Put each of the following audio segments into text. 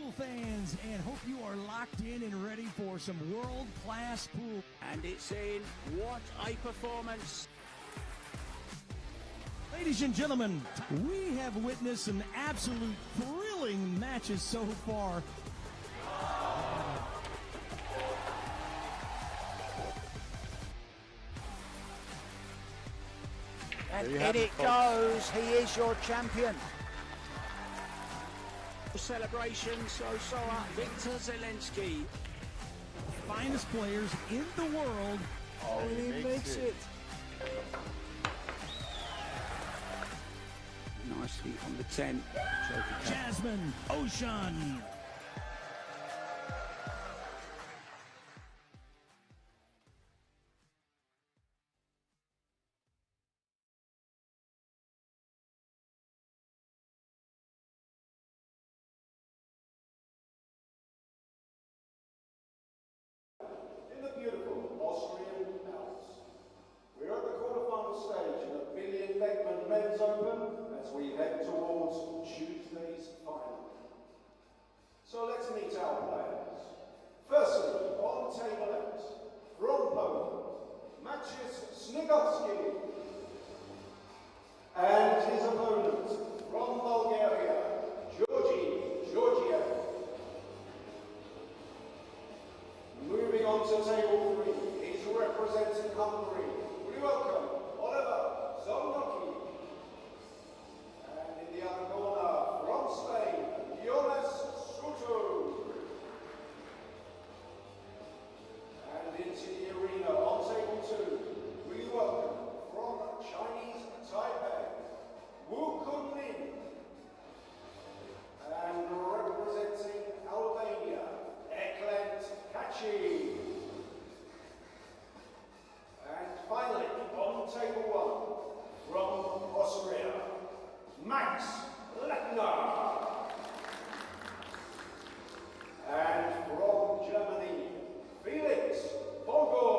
pool fans, and hope you are locked in and ready for some world-class pool. And it's in. What a performance. Ladies and gentlemen, we have witnessed some absolute thrilling matches so far. And in it goes. He is your champion. Celebration, so Victor Zelensky. Finest players in the world. Oh, he makes it. Nicely on the 10. Jasmine Ocean. In the beautiful Austrian Alps, we're at the quarterfinal stage of the Billard Beckmann Men's Open as we head towards Tuesday's final. So let's meet our players. Firstly, on table 8, from Poland, Maciej Snigowski, and his opponent from Bulgaria, Georgiev. Moving on to table 3, he's representing Hungary. We welcome Oliver Zolnocki. And in the other corner, from Spain, Jonas Suto. And into the arena on table 2, we welcome from Chinese Taipei, Kun Lin. And representing Albania, Eklent Kaçi. And finally, on table 1, from Austria, Max Lechner. And from Germany, Felix Vogel.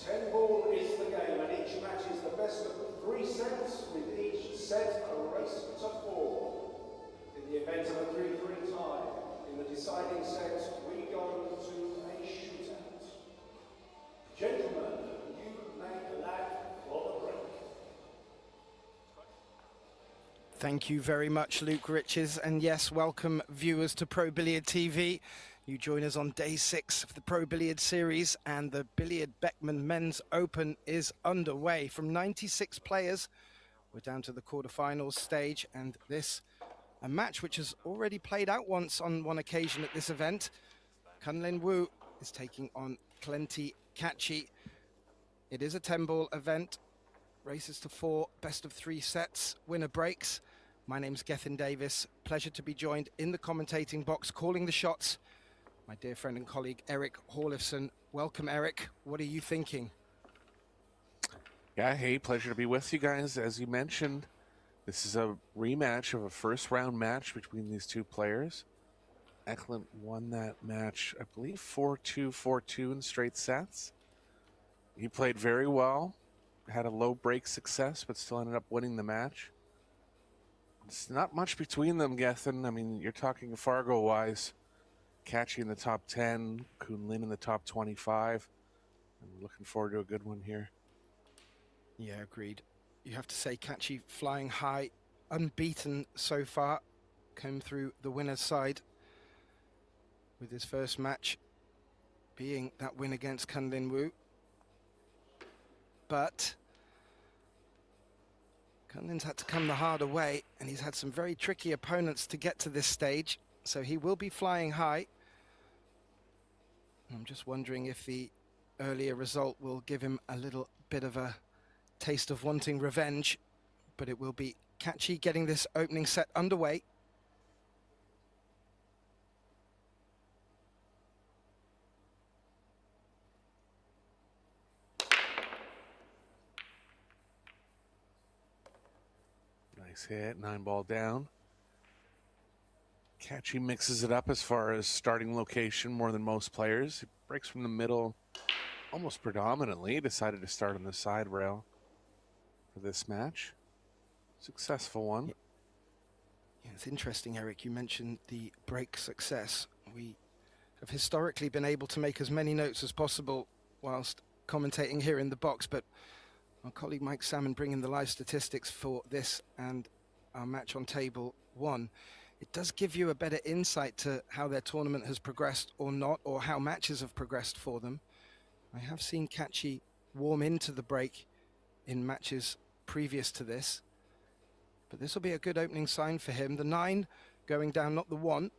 Ten ball is the game, and each match is the best of 3 sets, with each set a race to 4. In the event of a 3-3 tie, in the deciding set, we go to a shootout. Gentlemen, you may lag for the break. Thank you very much, Luke Riches. And yes, welcome viewers to Pro Billiard TV. You join us on day 6 of the Pro Billiard series, and the Billard Beckmann Men's Open is underway. From 96 players, we're down to the quarterfinals stage, and this a match which has already played out once on one occasion at this event. Kun Lin is taking on Eklent Kaçi. It is a 10-ball event. Races to 4, best of 3 sets, winner breaks. My name's Gethin Davis. Pleasure to be joined in the commentating box, calling the shots, my dear friend and colleague, Eric Horlifson. Welcome, Eric. What are you thinking? Yeah, hey, pleasure to be with you guys. As you mentioned, this is a rematch of a first-round match between these two players. Eklent won that match, I believe, 4-2, 4-2 in straight sets. He played very well, had a low break success, but still ended up winning the match. It's not much between them, Gethin. I mean, you're talking Fargo-wise. Kaçi in the top 10, Kun Lin in the top 25. I'm looking forward to a good one here. Yeah, agreed. You have to say Kaçi flying high, unbeaten so far, came through the winner's side with his first match being that win against Kun Lin. But Kun Lin's had to come the harder way, and he's had some very tricky opponents to get to this stage, so he will be flying high. I'm just wondering if the earlier result will give him a little bit of a taste of wanting revenge, but it will be Kaçi getting this opening set underway. Nice hit, 9-ball down. Kaçi mixes it up as far as starting location more than most players. He breaks from the middle almost predominantly. Decided to start on the side rail for this match. Successful one. Yeah, it's interesting, Eric. You mentioned the break success. We have historically been able to make as many notes as possible whilst commentating here in the box, but our colleague Mike Salmon bringing the live statistics for this and our match on table 1. It does give you a better insight to how their tournament has progressed or not, or how matches have progressed for them. I have seen Kaçi warm into the break in matches previous to this, but this will be a good opening sign for him. The 9 going down, not the 1,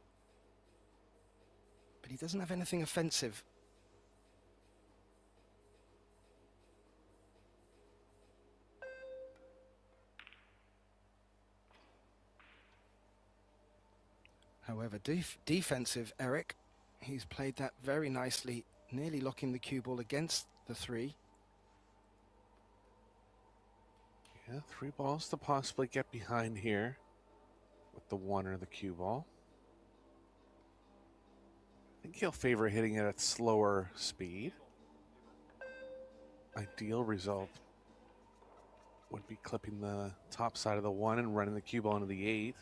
but he doesn't have anything offensive. However, defensive, Eric, he's played that very nicely, nearly locking the cue ball against the 3. Yeah, 3 balls to possibly get behind here with the 1 or the cue ball. I think he'll favor hitting it at slower speed. Ideal result would be clipping the top side of the 1 and running the cue ball into the 8.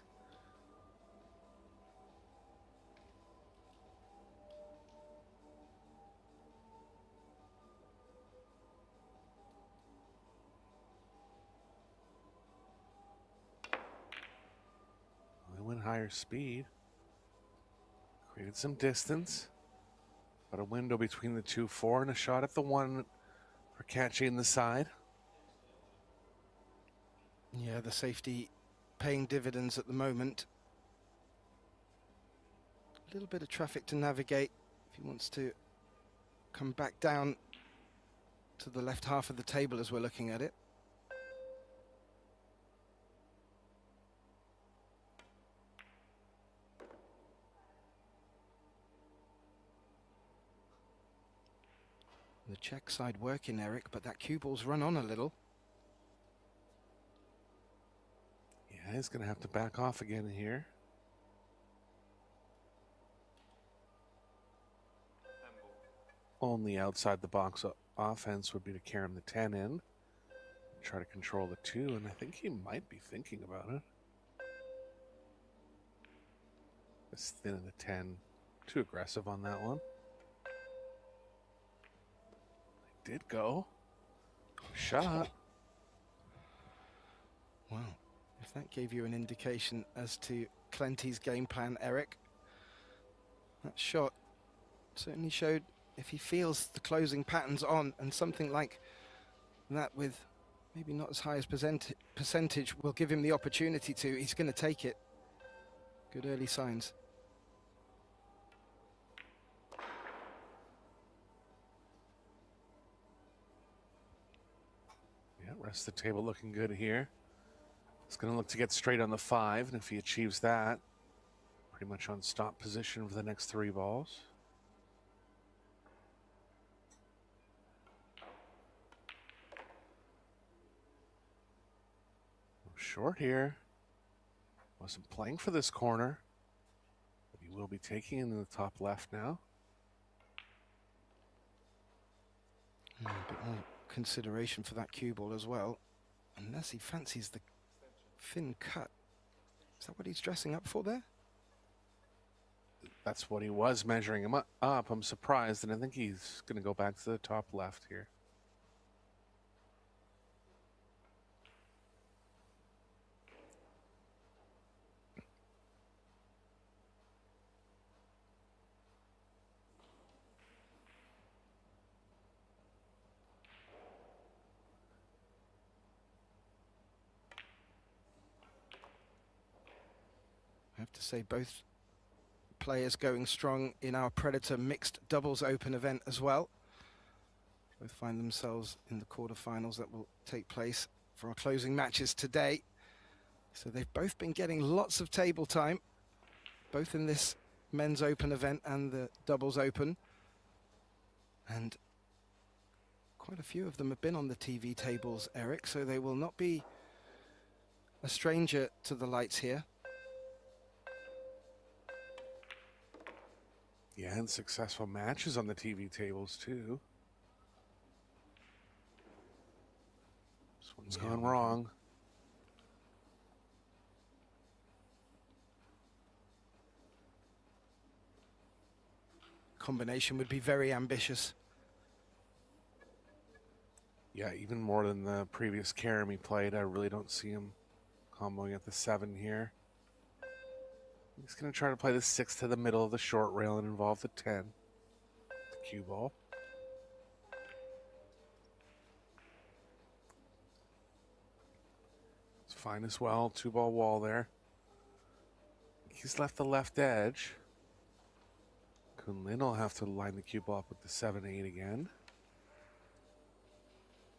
Higher speed, created some distance, but a window between the 2-4 and a shot at the 1 for Kaçi in the side. Yeah, the safety paying dividends at the moment. A little bit of traffic to navigate if he wants to come back down to the left half of the table as we're looking at it. The check side working, Eric, but that cue ball's run on a little. Yeah, he's going to have to back off again here. Only outside the box offense would be to carry him the 10 in. Try to control the 2, and I think he might be thinking about it. This thin of the 10, too aggressive on that one. Did go. Shot. Wow. If that gave you an indication as to Clenty's game plan, Eric, that shot certainly showed if he feels the closing patterns on, and something like that with maybe not as high as percentage will give him the opportunity to, he's going to take it. Good early signs. Rest of the table looking good here. It's going to look to get straight on the 5, and if he achieves that, pretty much on stop position for the next 3 balls. Short here. Wasn't playing for this corner, but he will be taking it in the top left now. A bit more consideration for that cue ball as well, unless he fancies the thin cut. Is that what he's dressing up for there? That's what he was measuring him up. I'm surprised, and I think he's going to go back to the top left here. I have to say both players going strong in our Predator mixed doubles open event as well. Both find themselves in the quarterfinals that will take place for our closing matches today. So they've both been getting lots of table time, both in this men's open event and the doubles open. And quite a few of them have been on the TV tables, Eric, so they will not be a stranger to the lights here. Yeah, and successful matches on the TV tables, too. This one's gone wrong. combination would be very ambitious. Yeah, even more than the previous carom he played. I really don't see him comboing at the 7 here. He's going to try to play the 6 to the middle of the short rail and involve the 10. The cue ball. It's fine as well. 2-ball wall there. He's left the left edge. Kun Lin will have to line the cue ball up with the 7-8 again.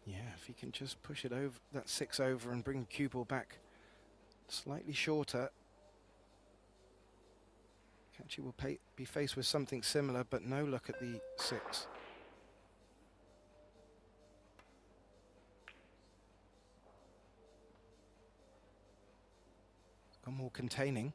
Yeah, if he can just push it over, that 6 over, and bring the cue ball back slightly shorter, Kaçi will be faced with something similar, but no luck at the 6. Got more containing.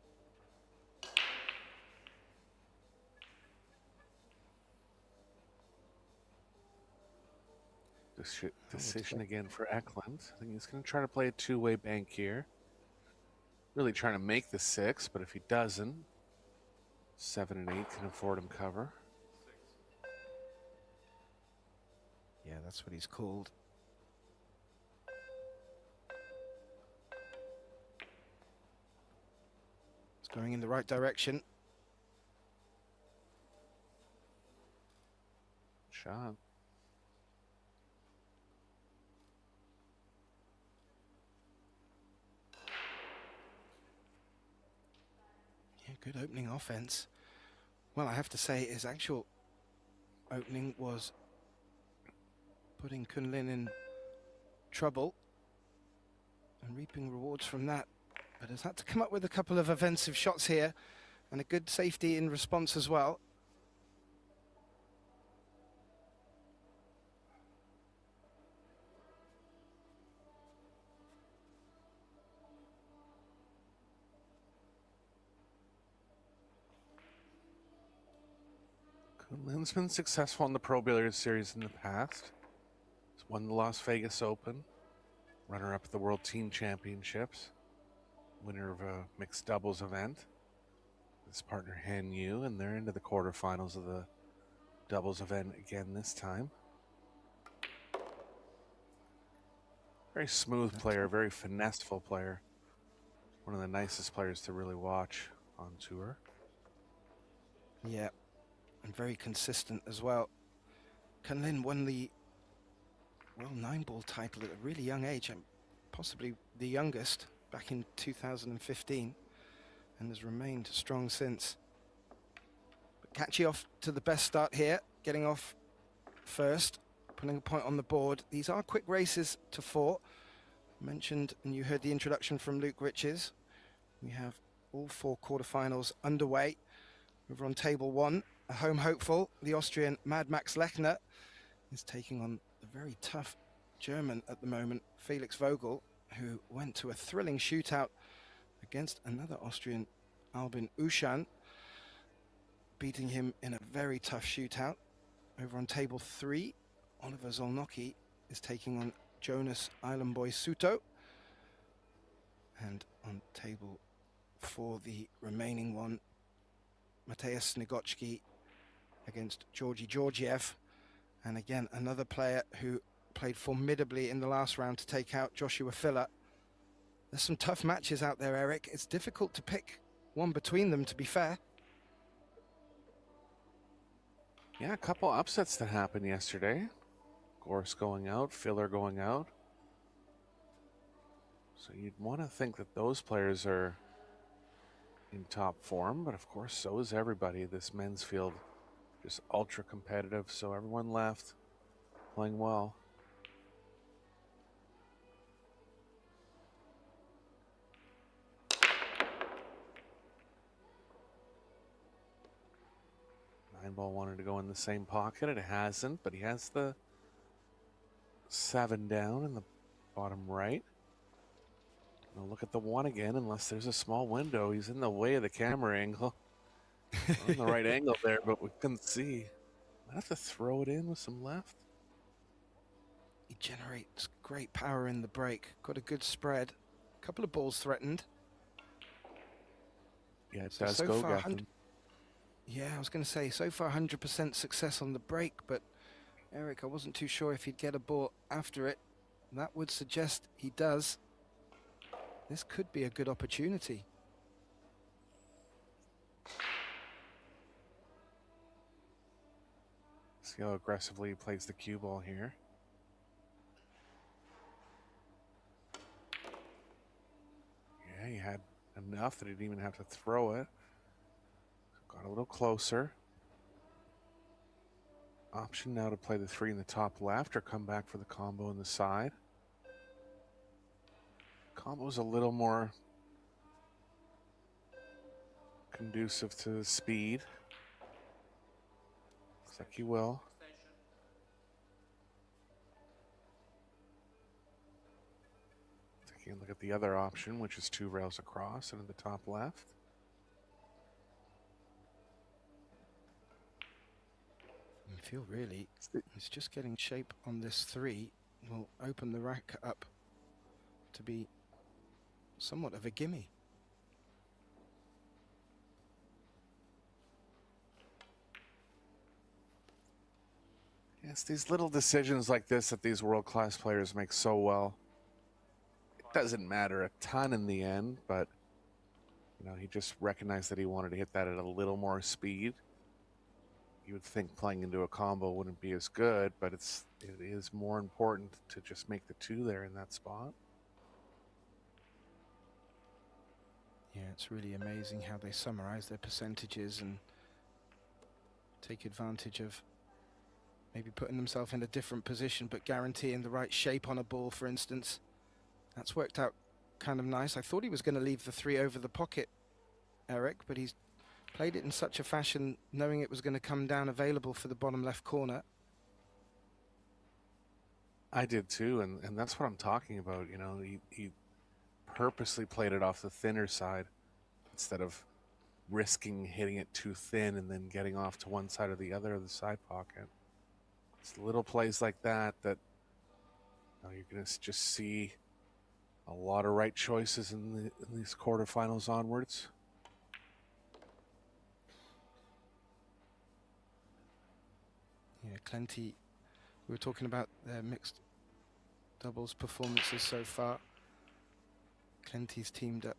Decision again for Eklent. I think he's going to try to play a two-way bank here. Really trying to make the 6, but if he doesn't, 7 and 8 can afford him cover. Yeah, that's what he's called. It's going in the right direction. Shot. Yeah, good opening offense. Well, I have to say his actual opening was putting Kun Lin in trouble and reaping rewards from that, but has had to come up with a couple of offensive shots here and a good safety in response as well. Kun Lin's been successful in the Pro Billiards Series in the past. He's won the Las Vegas Open, runner-up at the World Team Championships, winner of a mixed doubles event. His partner Han Yu, and they're into the quarterfinals of the doubles event again this time. Very smooth player, very finesseful player. One of the nicest players to really watch on tour. Yeah, and very consistent as well. Kun Lin won the World 9-ball title at a really young age, and possibly the youngest, back in 2015, and has remained strong since. But Kaçi off to the best start here, getting off first, putting a point on the board. These are quick races to 4. Mentioned, and you heard the introduction from Luke Riches. We have all 4 quarterfinals underway. Over on table 1, a home hopeful, the Austrian Mad Max Lechner, is taking on the very tough German at the moment, Felix Vogel, who went to a thrilling shootout against another Austrian, Albin Uschan, beating him in a very tough shootout. Over on table 3, Oliver Zolnocki is taking on Jonas Islandboy Suto. And on table 4, the remaining one, Mateusz Snigocki against Georgi Georgiev. And again, another player who played formidably in the last round to take out Joshua Filler. There's some tough matches out there, Eric. It's difficult to pick one between them, to be fair. Yeah, a couple upsets that happened yesterday. Gorse going out, Filler going out. So you'd want to think that those players are in top form, but of course so is everybody. This men's field just ultra competitive, so everyone left playing well. Nine ball wanted to go in the same pocket. It hasn't, but he has the 7 down in the bottom right. Now look at the 1 again, unless there's a small window. He's in the way of the camera angle. On the right angle there, but we couldn't see. Might have to throw it in with some left. He generates great power in the break. Got a good spread. A couple of balls threatened. Yeah, it So does so go, far, Gethin. Yeah, I was going to say, so far 100% success on the break, but Eric, I wasn't too sure if he'd get a ball after it. That would suggest he does. This could be a good opportunity. See how aggressively he plays the cue ball here. Yeah, he had enough that he didn't even have to throw it. Got a little closer. Option now to play the 3 in the top left or come back for the combo in the side. Combo's a little more conducive to speed. Looks like he will. Taking a look at the other option, which is 2 rails across and in the top left. I feel really it's just getting shape on this 3 will open the rack up to be somewhat of a gimme. Yes, these little decisions like this that these world-class players make so well. It doesn't matter a ton in the end, but you know, he just recognized that he wanted to hit that at a little more speed. You would think playing into a combo wouldn't be as good, but it is more important to just make the 2 there in that spot. Yeah, it's really amazing how they summarize their percentages and take advantage of maybe putting themselves in a different position, but guaranteeing the right shape on a ball, for instance. That's worked out kind of nice. I thought he was going to leave the 3 over the pocket, Eric, but he's played it in such a fashion knowing it was going to come down available for the bottom left corner. I did too, and that's what I'm talking about. You know, he purposely played it off the thinner side instead of risking hitting it too thin and then getting off to one side or the other of the side pocket. It's little plays like that that you know, you're going to just see a lot of right choices in these quarterfinals onwards. Yeah, Clenty, we were talking about their mixed doubles performances so far. Clenty's teamed up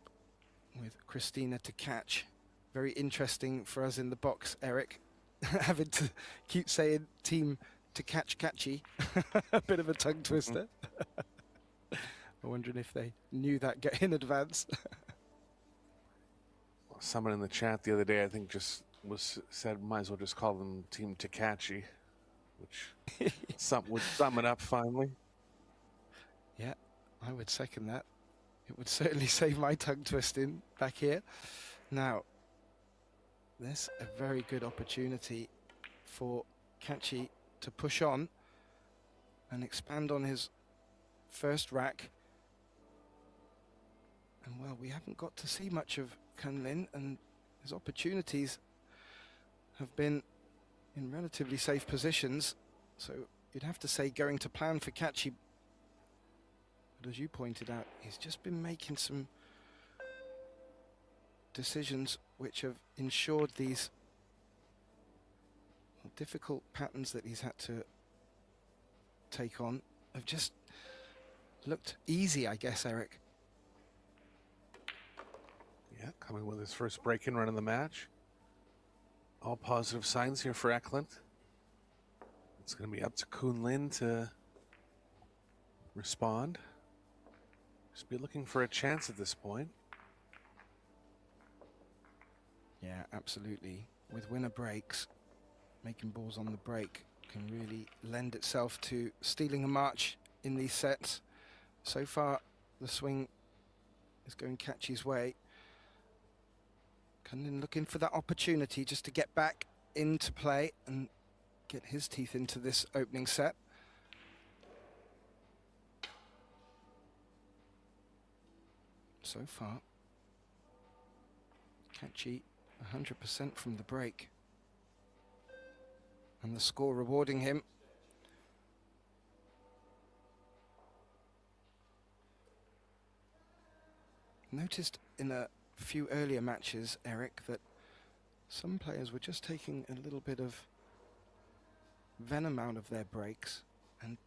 with Christina to catch. Very interesting for us in the box, Eric, having to keep saying team to catch Kaçi. A bit of a tongue twister. I'm wondering if they knew that in advance. Well, someone in the chat the other day, I think, just said might as well just call them Team Kaçi, which would sum it up finally. Yeah, I would second that. It would certainly save my tongue twisting back here. Now, there's a very good opportunity for Kaçi to push on and expand on his first rack. And well, we haven't got to see much of Kun Lin, and his opportunities have been in relatively safe positions. So you'd have to say going to plan for Kaçi. But as you pointed out, he's just been making some decisions which have ensured these difficult patterns that he's had to take on have just looked easy, I guess, Eric. Yeah, coming with his first break-in run of the match. All positive signs here for Eklent. It's going to be up to Kun Lin to respond. Just be looking for a chance at this point. Yeah, absolutely. With winner breaks, making balls on the break can really lend itself to stealing a march in these sets. So far, the swing is going Kaçi's way. Kun Lin looking for that opportunity just to get back into play and get his teeth into this opening set. So far, Kaçi 100% from the break. And the score rewarding him. Noticed in a few earlier matches, Eric, that some players were just taking a little bit of venom out of their breaks, and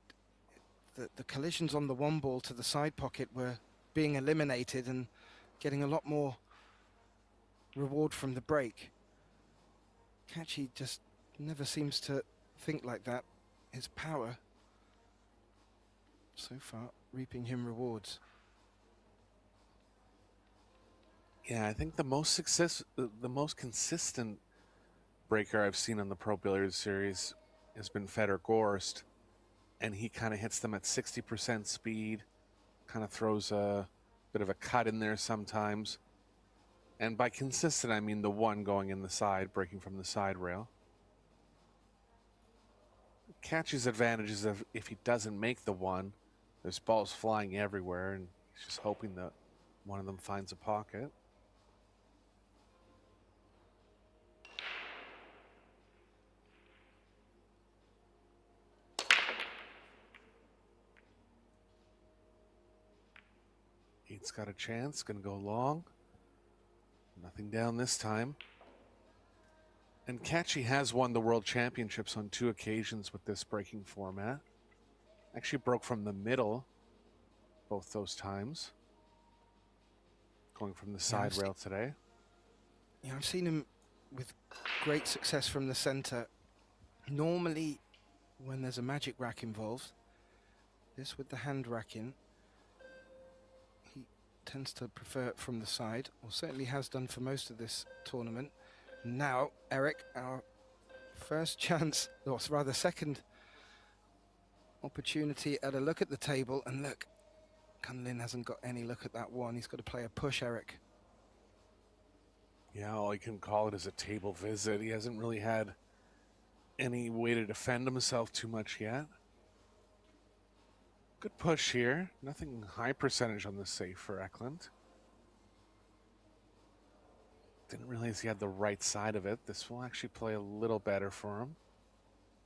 the collisions on the one ball to the side pocket were being eliminated and getting a lot more reward from the break. Kaçi just never seems to think like that. His power so far reaping him rewards. Yeah, I think the most consistent breaker I've seen on the Pro Billiards series has been Fedor Gorst, and he kind of hits them at 60% speed, kind of throws a bit of a cut in there sometimes. And by consistent, I mean the one going in the side, breaking from the side rail. Kaçi's advantage is if he doesn't make the one, there's balls flying everywhere, and he's just hoping that one of them finds a pocket. Eight's got a chance, gonna go long. Nothing down this time. And Kaçi has won the World Championships on 2 occasions with this breaking format. Actually broke from the middle both those times. Going from the side rail today. Yeah, I've seen him with great success from the center. Normally, when there's a magic rack involved, this with the hand rack in, he tends to prefer it from the side, or certainly has done for most of this tournament. Now, Eric, our first chance, or rather second opportunity at a look at the table, and look, Kun Lin hasn't got any look at that one. He's got to play a push, Eric. Yeah, all you can call it is a table visit. He hasn't really had any way to defend himself too much yet. Good push here. Nothing high percentage on the save for Eklent. Didn't realize he had the right side of it. This will actually play a little better for him.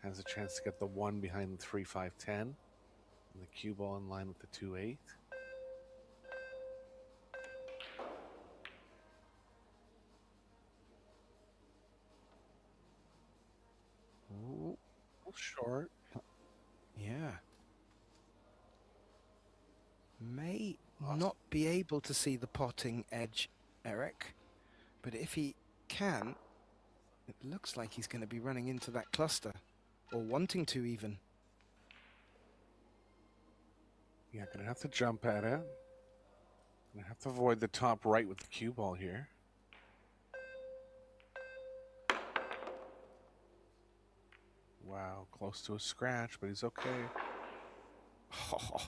Has a chance to get the 1 behind the 3-5-10. And the cue ball in line with the 2-8. Ooh, a little short. Yeah. May not be able to see the potting edge, Eric. But if he can, it looks like he's going to be running into that cluster, or wanting to even. Yeah, gonna have to jump at it. Gonna have to avoid the top right with the cue ball here. Wow, close to a scratch, but he's okay. Oh,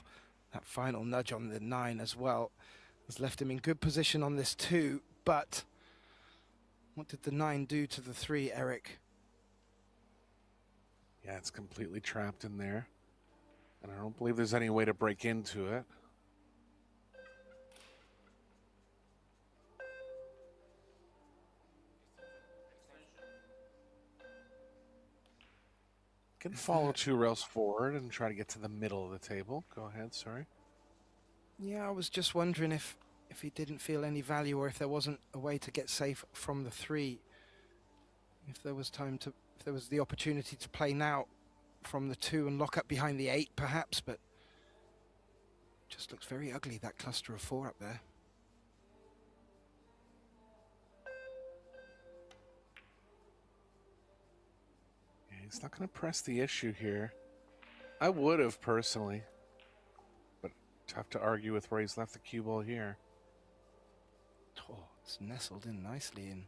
that final nudge on the 9 as well has left him in good position on this 2, but what did the 9 do to the 3, Eric? Yeah, it's completely trapped in there. And I don't believe there's any way to break into it. Can follow 2 rails forward and try to get to the middle of the table. Go ahead, sorry. Yeah, I was just wondering if he didn't feel any value, or if there wasn't a way to get safe from the 3. If there was the opportunity to play now from the 2 and lock up behind the 8 perhaps, but just looks very ugly, that cluster of 4 up there. Yeah, he's not going to press the issue here. I would have personally, but tough to argue with where he's left the cue ball here. Oh, it's nestled in nicely in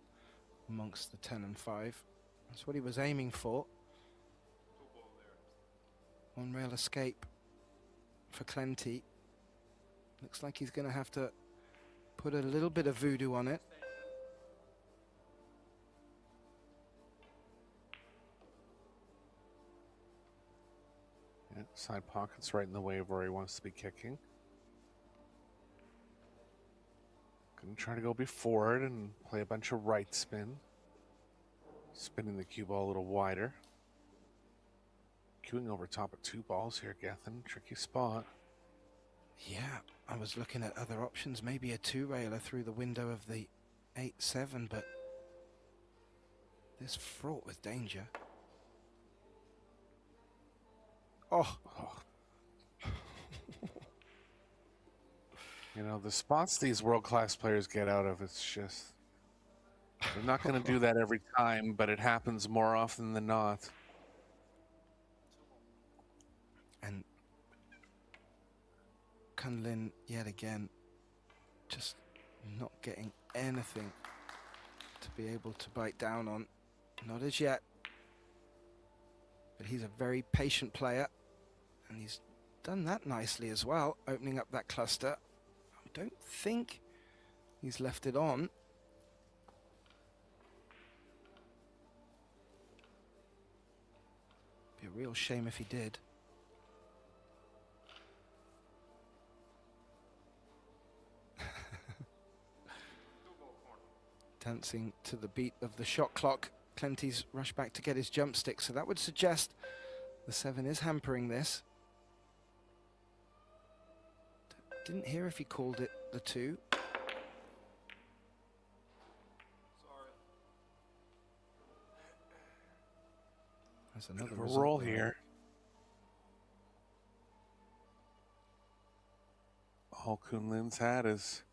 amongst the 10 and 5. That's what he was aiming for. 1 rail escape for Clenty. Looks like he's going to have to put a little bit of voodoo on it. Yeah, side pocket's right in the way of where he wants to be kicking. Gonna try to go before it and play a bunch of right spin. Spinning the cue ball a little wider. Queuing over top of 2 balls here, Gethin. Tricky spot. Yeah, I was looking at other options, maybe a 2-railer through the window of the 8-7, but This fraught with danger. Oh. You know, the spots these world-class players get out of, it's just... They're not going to do that every time, but it happens more often than not. And Kun Lin, yet again, just not getting anything to be able to bite down on. Not as yet. But he's a very patient player, and he's done that nicely as well, opening up that cluster. I don't think he's left it on. Be a real shame if he did. Dancing to the beat of the shot clock. Clenty's rushed back to get his jump stick, so that would suggest the 7 is hampering this. Didn't hear if he called it the 2. There's another roll here. All Kun Lin's had is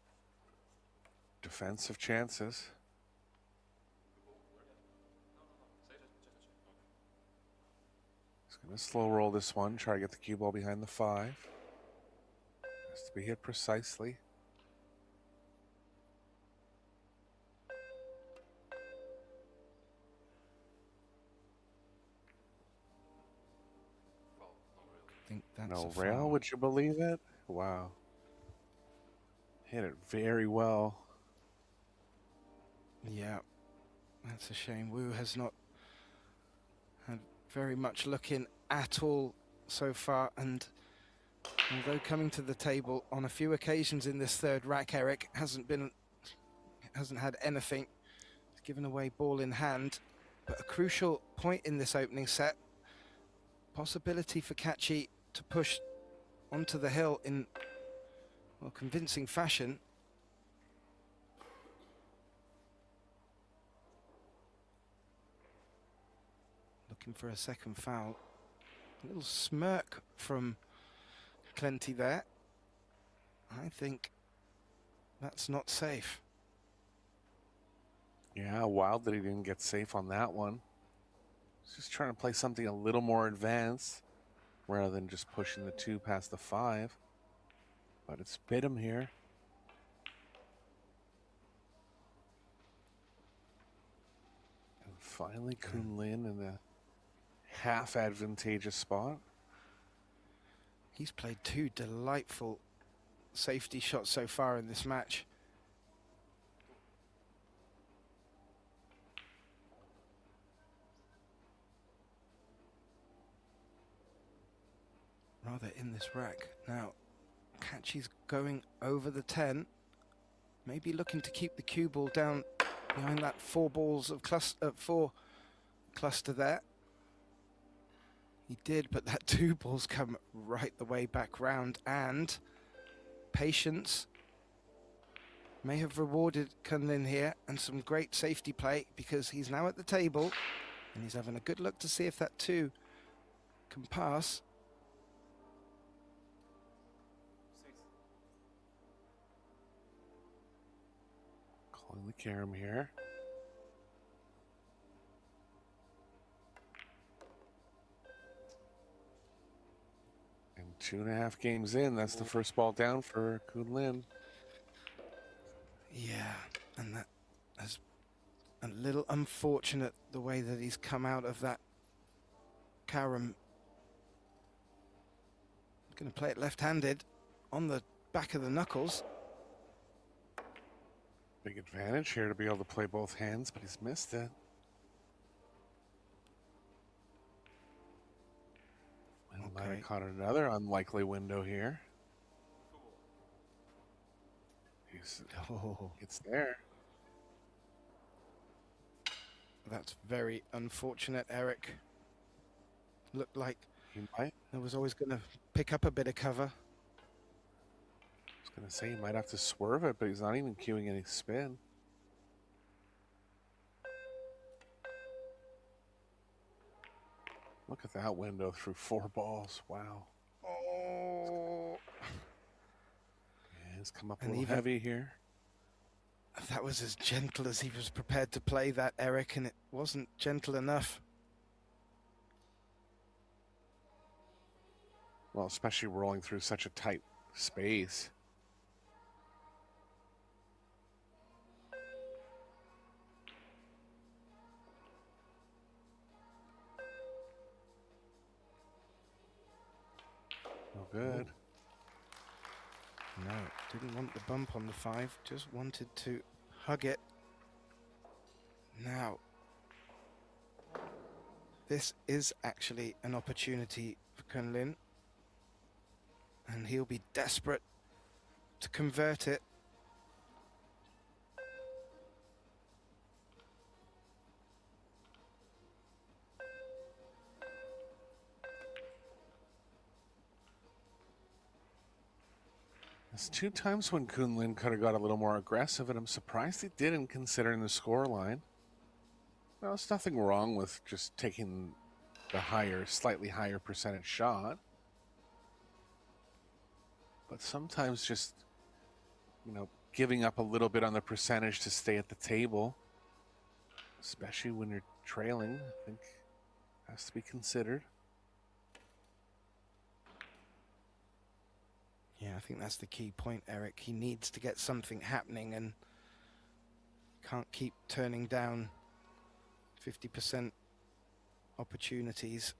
defensive chances. He's going to slow roll this one, try to get the cue ball behind the 5. Has to be hit precisely. I think that's no a rail, foul. would you believe it? Wow. Hit it very well. Yeah, that's a shame. Wu has not had very much look in at all so far, and although coming to the table on a few occasions in this third rack, Eric hasn't had anything. He's given away ball in hand, but a crucial point in this opening set. Possibility for Kaçi to push onto the hill in, well, convincing fashion. Looking for a second foul. A little smirk from Clenty there. I think that's not safe. Yeah, wild that he didn't get safe on that one. He's just trying to play something a little more advanced rather than just pushing the 2 past the 5. But it's bit him here. And finally, Kun Lin in the half advantageous spot. He's played 2 delightful safety shots so far in this match. Rather in this rack. Now, Kaçi's going over the 10. Maybe looking to keep the cue ball down behind that 4 balls of four cluster there. He did, but that 2 balls come right the way back round, and patience may have rewarded Kun Lin here, and some great safety play, because he's now at the table and he's having a good look to see if that 2 can pass. Calling the carom here. And 2.5 games in, that's the first ball down for Kun Lin. Yeah, and that is a little unfortunate, the way that he's come out of that carom. Going to play it left-handed on the back of the knuckles. Big advantage here to be able to play both hands, but he's missed it. And might have caught another unlikely window here. It's there. That's very unfortunate, Eric. Looked like He might. I was always going to pick up a bit of cover. I was going to say he might have to swerve it, but he's not even cueing any spin. Look at that window through 4 balls. Wow. Oh. Yeah, he's come up a And little even- heavy here. That was as gentle as he was prepared to play that, Eric, and it wasn't gentle enough. Well, especially rolling through such a tight space. Oh, good. No, didn't want the bump on the 5, just wanted to hug it. Now, this is actually an opportunity for Kun Lin, and he'll be desperate to convert it. There's 2 times when Kun Lin could have got a little more aggressive, and I'm surprised he didn't, considering the score line. Well, there's nothing wrong with just taking the higher, slightly higher percentage shot. But sometimes just, you know, giving up a little bit on the percentage to stay at the table, especially when you're trailing, I think has to be considered. Yeah, I think that's the key point, Eric. He needs to get something happening and can't keep turning down 50% opportunities,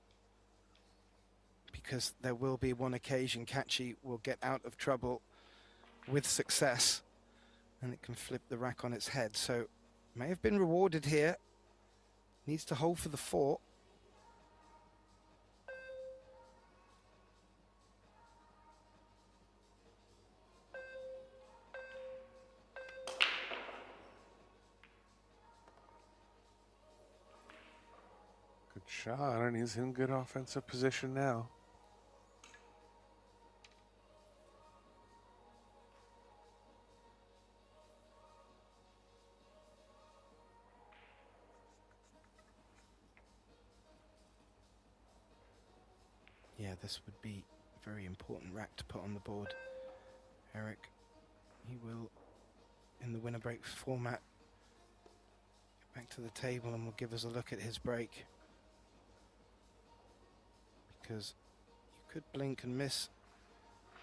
because there will be one occasion Kaçi will get out of trouble with success and it can flip the rack on its head. So may have been rewarded here. Needs to hold for the 4. Good shot, and he's in good offensive position now. Yeah, this would be a very important rack to put on the board, Eric. He will, in the winner break format, get back to the table and will give us a look at his break. Because you could blink and miss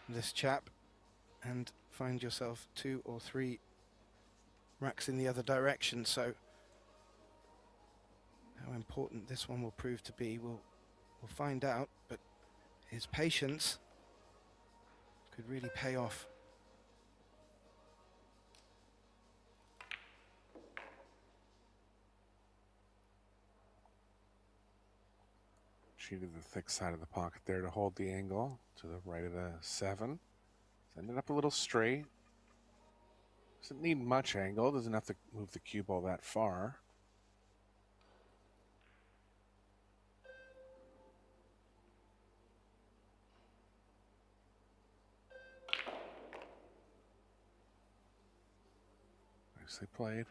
this chap and find yourself 2 or 3 racks in the other direction. So how important this one will prove to be, we'll find out, but his patience could really pay off. Cheated the thick side of the pocket there to hold the angle to the right of the 7. Ended up a little straight. Doesn't need much angle, doesn't have to move the cue ball that far. Nicely played.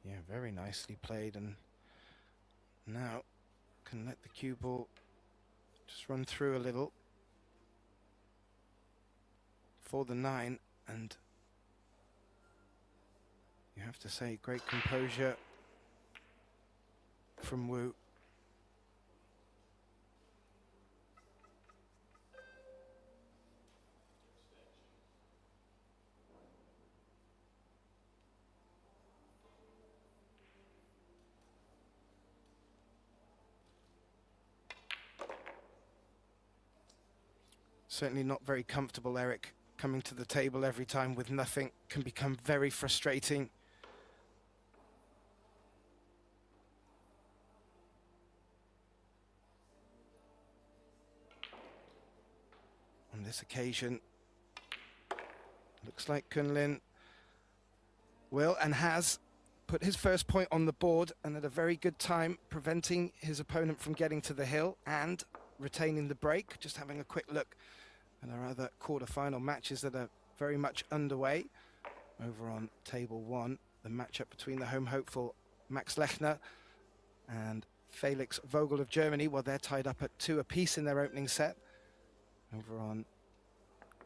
Yeah, very nicely played, and now can let the cue ball just run through a little for the 9, and you have to say great composure from Wu. Certainly not very comfortable, Eric. Coming to the table every time with nothing can become very frustrating. On this occasion, looks like Kun Lin will and has put his first point on the board, and at a very good time, preventing his opponent from getting to the hill and retaining the break. Just having a quick look at our other quarter-final matches that are very much underway. Over on table 1, the matchup between the home hopeful Max Lechner and Felix Vogel of Germany. Well, they're tied up at 2 apiece in their opening set. Over on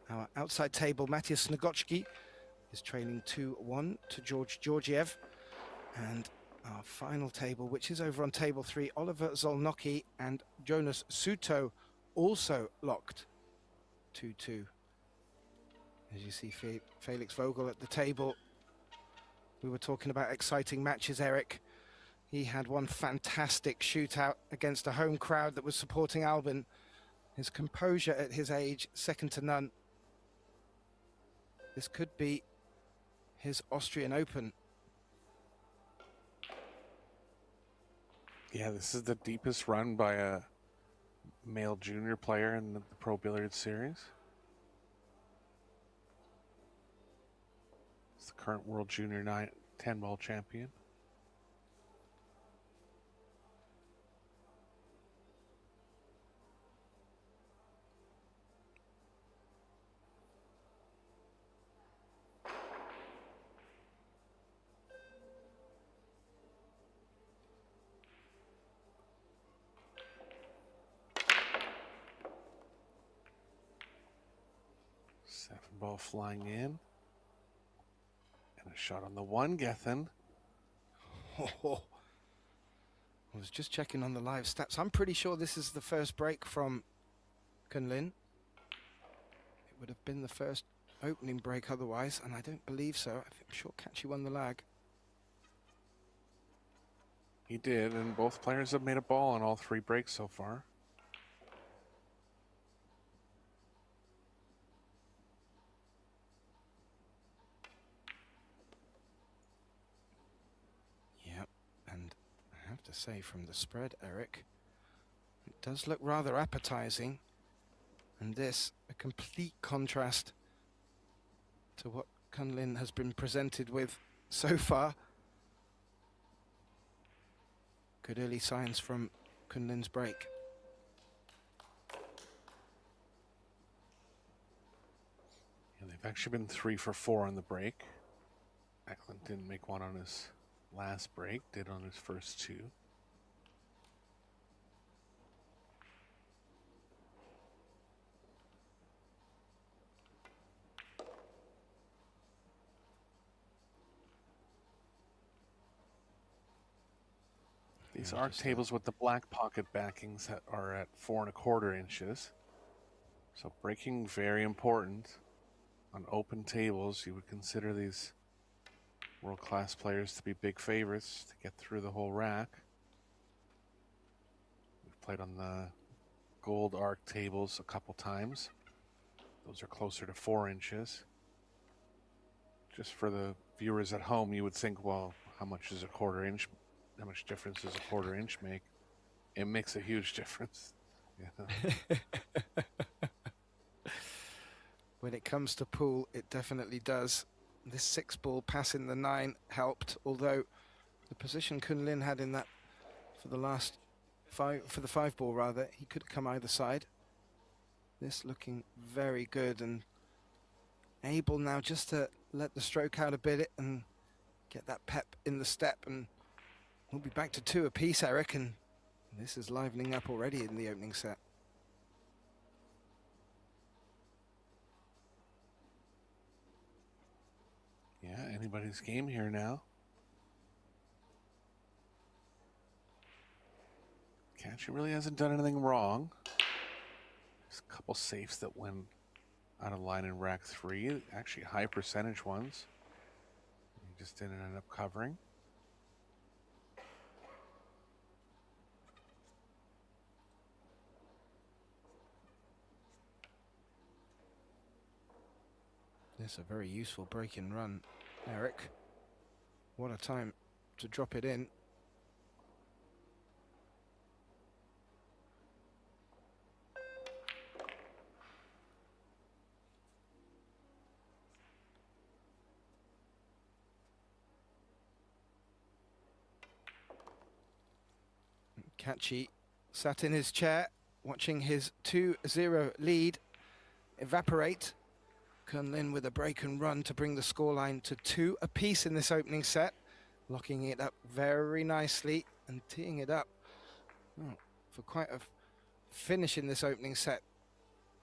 our outside table, Matthias Snegocki is trailing 2-1 to George Georgiev. And our final table, which is over on table 3, Oliver Zolnocki and Jonas Suto also locked 2-2. As you see, Felix Vogel at the table. We were talking about exciting matches, Eric. He had one fantastic shootout against a home crowd that was supporting Albin. His composure at his age, second to none. This could be his Austrian Open. Yeah, this is the deepest run by a male junior player in the Pro Billiards series. It's the current World Junior 10-ball champion. Ball flying in. And a shot on the 1, Gethin. I was just checking on the live stats. I'm pretty sure this is the first break from Kun Lin. It would have been the first opening break otherwise, and I don't believe so. I'm sure Kaçi won the lag. He did, and both players have made a ball on all 3 breaks so far. To say from the spread, Eric, it does look rather appetizing, and this a complete contrast to what Kun Lin has been presented with so far. Good early signs from Kun Lin's break. Yeah, they've actually been 3 for 4 on the break. Eklent didn't make one on his last break, did on his first 2. These are tables with the black pocket backings that are at 4 1/4 inches. So breaking very important on open tables. You would consider these world-class players to be big favorites to get through the whole rack. We've played on the gold arc tables a couple times. Those are closer to 4 inches. Just for the viewers at home, you would think, well, how much is a 1/4 inch? How much difference does a 1/4 inch make? It makes a huge difference. Yeah. When it comes to pool, it definitely does. This 6-ball passing the 9 helped, although the position Kun Lin had in that for the last 5, for the 5-ball rather, he could come either side. This looking very good and able now just to let the stroke out a bit and get that pep in the step, and we'll be back to 2 apiece, Eric, and this is livening up already in the opening set. Yeah, anybody's game here now. Kaçi really hasn't done anything wrong. There's a couple safes that went out of line in rack 3, actually high percentage ones. He just didn't end up covering. This is a very useful break and run, Eric. What a time to drop it in. Kaçi sat in his chair, watching his 2-0 lead evaporate. Kun Lin with a break and run to bring the scoreline to 2 apiece in this opening set, locking it up very nicely and teeing it up Well, for quite a finish in this opening set,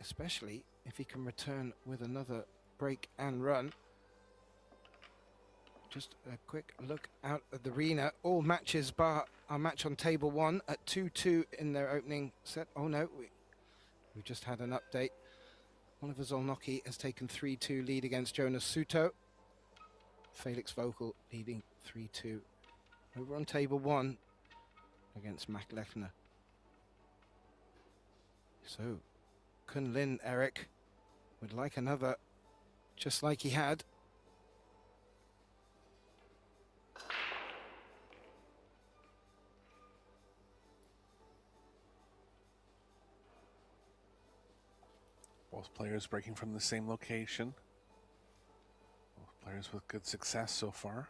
especially if he can return with another break and run. Just a quick look out at the arena. All matches bar our match on table 1 at 2-2 in their opening set. Oh no, we just had an update. Oliver Zolnocki has taken 3-2 lead against Jonas Suto. Felix Vogel leading 3-2 over on table 1 against Mac Lechner. So, Kun Lin, Eric, would like another, just like he had. Both players breaking from the same location. Both players with good success so far.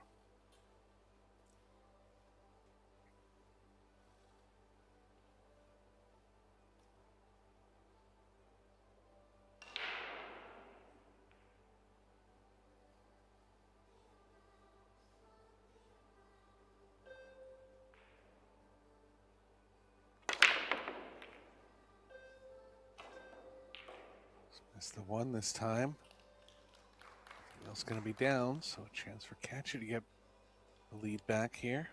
That's the one this time. It's going to be down, so a chance for Kaçi to get the lead back here.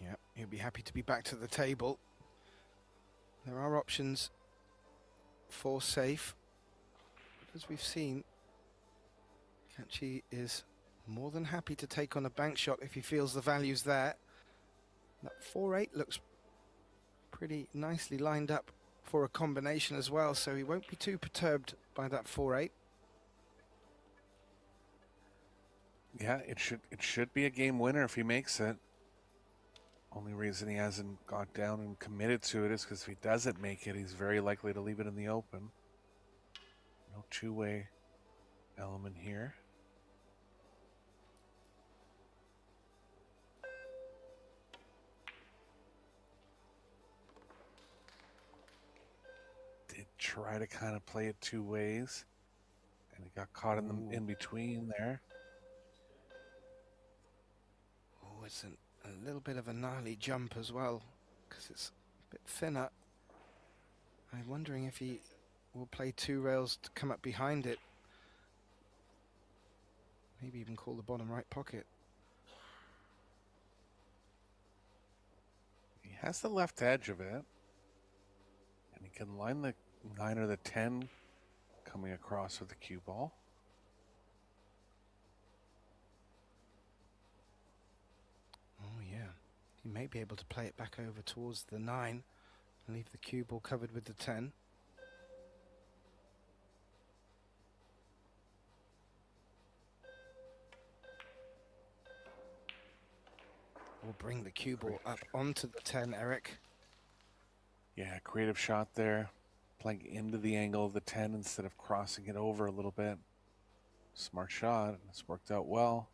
Yeah, he'll be happy to be back to the table. There are options for safe. As we've seen, Kaçi is more than happy to take on a bank shot if he feels the value's there. That 4-8 looks pretty nicely lined up for a combination as well, so he won't be too perturbed by that 4-8. Yeah, it should be a game winner if he makes it. Only reason he hasn't got down and committed to it is because if he doesn't make it, he's very likely to leave it in the open. No two-way element here. Did try to kind of play it two ways, and he got caught in the in between there. Oh, it's a little bit of a gnarly jump as well, because it's a bit thinner. I'm wondering if he will play two rails to come up behind it. Maybe even call the bottom right pocket. He has the left edge of it, and he can line the 9 or the 10 coming across with the cue ball. Oh yeah, he may be able to play it back over towards the 9 and leave the cue ball covered with the 10. Or bring the cue ball up onto the 10, Eric. Yeah, creative shot there. Playing into the angle of the 10 instead of crossing it over a little bit. Smart shot, and it's worked out well.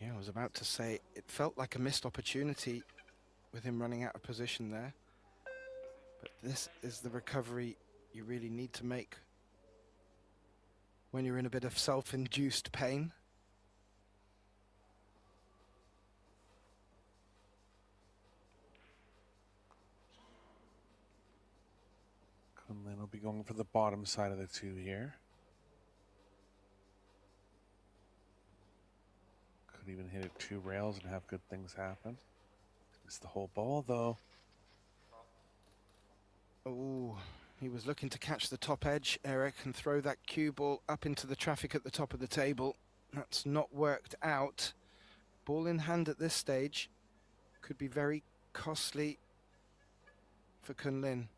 Yeah, I was about to say, it felt like a missed opportunity with him running out of position there. But this is the recovery you really need to make when you're in a bit of self-induced pain. Kun Lin will be going for the bottom side of the 2 here. Could even hit it 2 rails and have good things happen. It's the whole ball though. Oh, he was looking to catch the top edge, Eric, and throw that cue ball up into the traffic at the top of the table. That's not worked out. Ball in hand at this stage could be very costly for Kun Lin.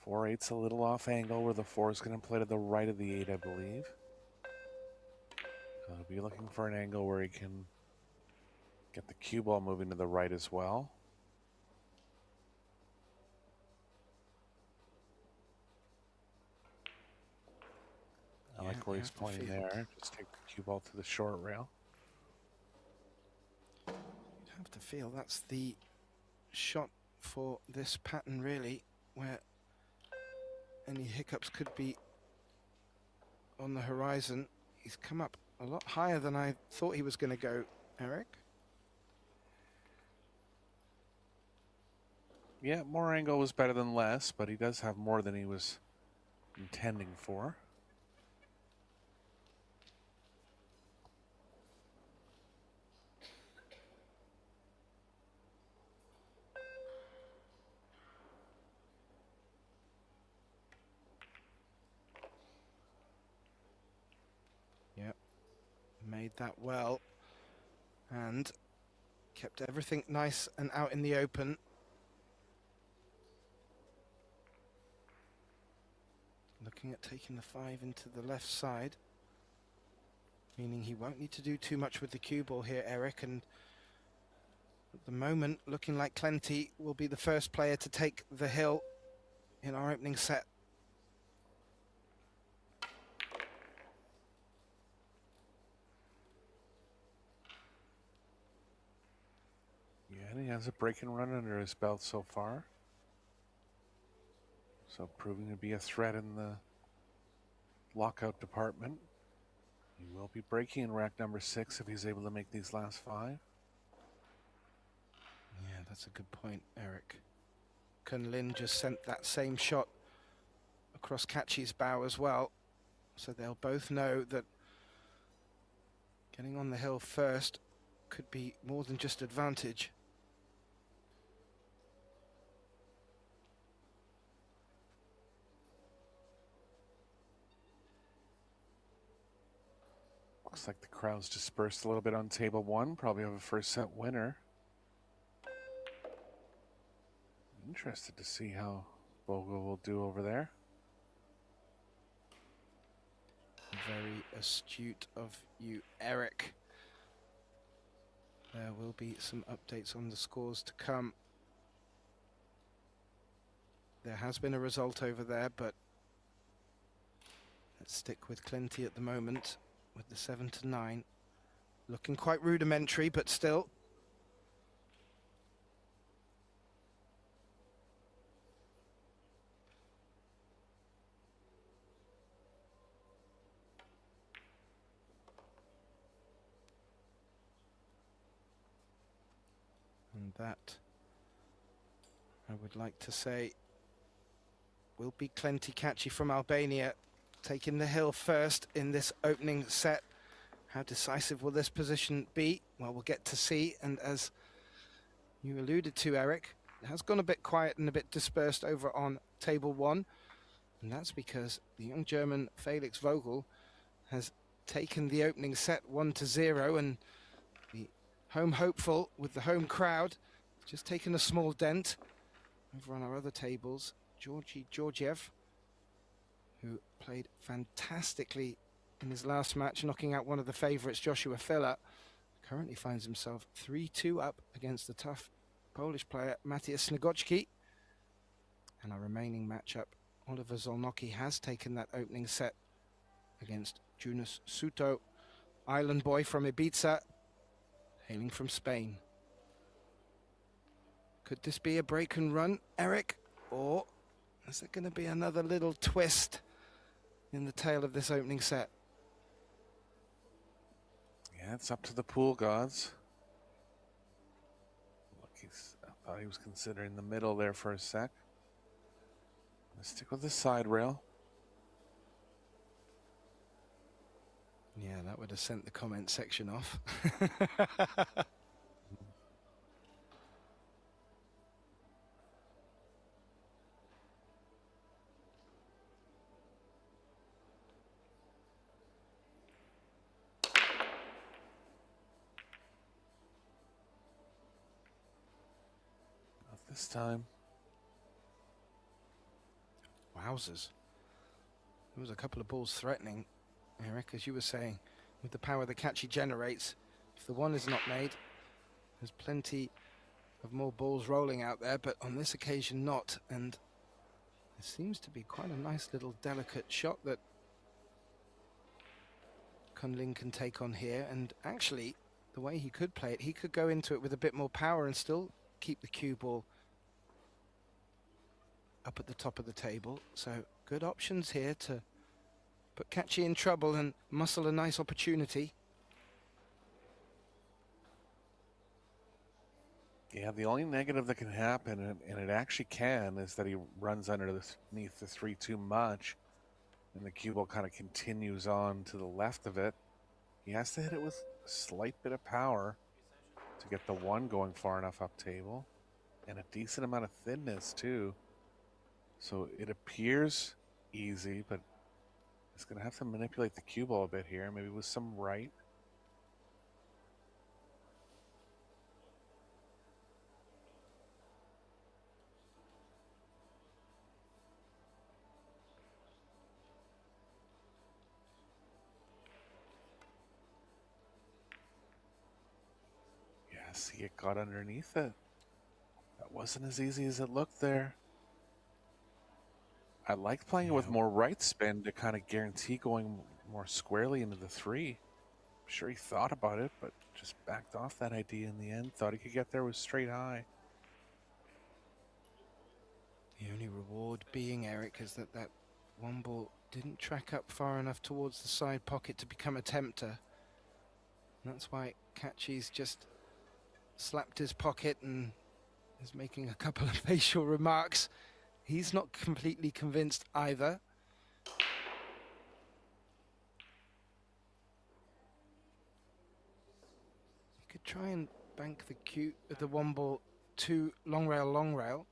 4-8's a little off angle where the 4 is going to play to the right of the 8, I believe. So he'll be looking for an angle where he can get the cue ball moving to the right as well. I like where he's pointing there. Just take the cue ball to the short rail. You'd have to feel that's the shot for this pattern, really, where any hiccups could be on the horizon. He's come up a lot higher than I thought he was going to go, Eric. Yeah, more angle was better than less, but he does have more than he was intending for. Yep, made that well and kept everything nice and out in the open. Looking at taking the 5 into the left side, meaning he won't need to do too much with the cue ball here, Eric. And at the moment, looking like Kaçi will be the first player to take the hill in our opening set. Yeah, and he has a break and run under his belt so far. So proving to be a threat in the lockout department. He will be breaking in rack number 6 if he's able to make these last 5. Yeah, that's a good point, Eric. Kun Lin just sent that same shot across Kaçi's bow as well. So they'll both know that getting on the hill first could be more than just advantage. Looks like the crowd's dispersed a little bit on table 1. Probably have a first set winner. Interested to see how Bogle will do over there. Very astute of you, Eric. There will be some updates on the scores to come. There has been a result over there, but let's stick with Kaçi at the moment with the 7-9. Looking quite rudimentary, but still. And that, I would like to say, will be Eklent Kaçi from Albania taking the hill first in this opening set. How decisive will this position be? Well, we'll get to see. And as you alluded to, Eric, it has gone a bit quiet and a bit dispersed over on table 1. And that's because the young German Felix Vogel has taken the opening set 1-0, and the home hopeful with the home crowd just taken a small dent. Over on our other tables, Georgi Georgiev, who played fantastically in his last match, knocking out one of the favourites, Joshua Filler, currently finds himself 3-2 up against the tough Polish player, Matthias Snegocki. And our remaining matchup, Oliver Zolnocki has taken that opening set against Jonas Suto, island boy from Ibiza, hailing from Spain. Could this be a break and run, Eric? Or is there going to be another little twist in the tail of this opening set? Yeah, it's up to the pool gods. Look, I thought he was considering the middle there for a sec. Let's stick with the side rail. Yeah, that would have sent the comment section off. This time. Wowzers. There was a couple of balls threatening, Eric, as you were saying, with the power that Kaçi generates. If the one is not made, there's plenty of more balls rolling out there, but on this occasion not. And it seems to be quite a nice little delicate shot that Kun Lin can take on here. And actually, the way he could play it, he could go into it with a bit more power and still keep the cue ball up at the top of the table. So good options here to put Kaçi in trouble and muscle a nice opportunity. Yeah, the only negative that can happen, and it actually can, is that he runs underneath the 3 too much, and the cue ball kind of continues on to the left of it. He has to hit it with a slight bit of power to get the 1 going far enough up table, and a decent amount of thinness too. So it appears easy, but he's going to have to manipulate the cue ball a bit here, maybe with some right. See, it got underneath it. That wasn't as easy as it looked there. I like playing with more right spin to kind of guarantee going more squarely into the 3. I'm sure he thought about it, but just backed off that idea in the end. Thought he could get there with straight high. The only reward being, Eric, is that that 1 ball didn't track up far enough towards the side pocket to become a tempter. And that's why Kaçi's just slapped his pocket and is making a couple of facial remarks. He's not completely convinced either. He could try and bank the cue with the 1 ball to long rail, long rail.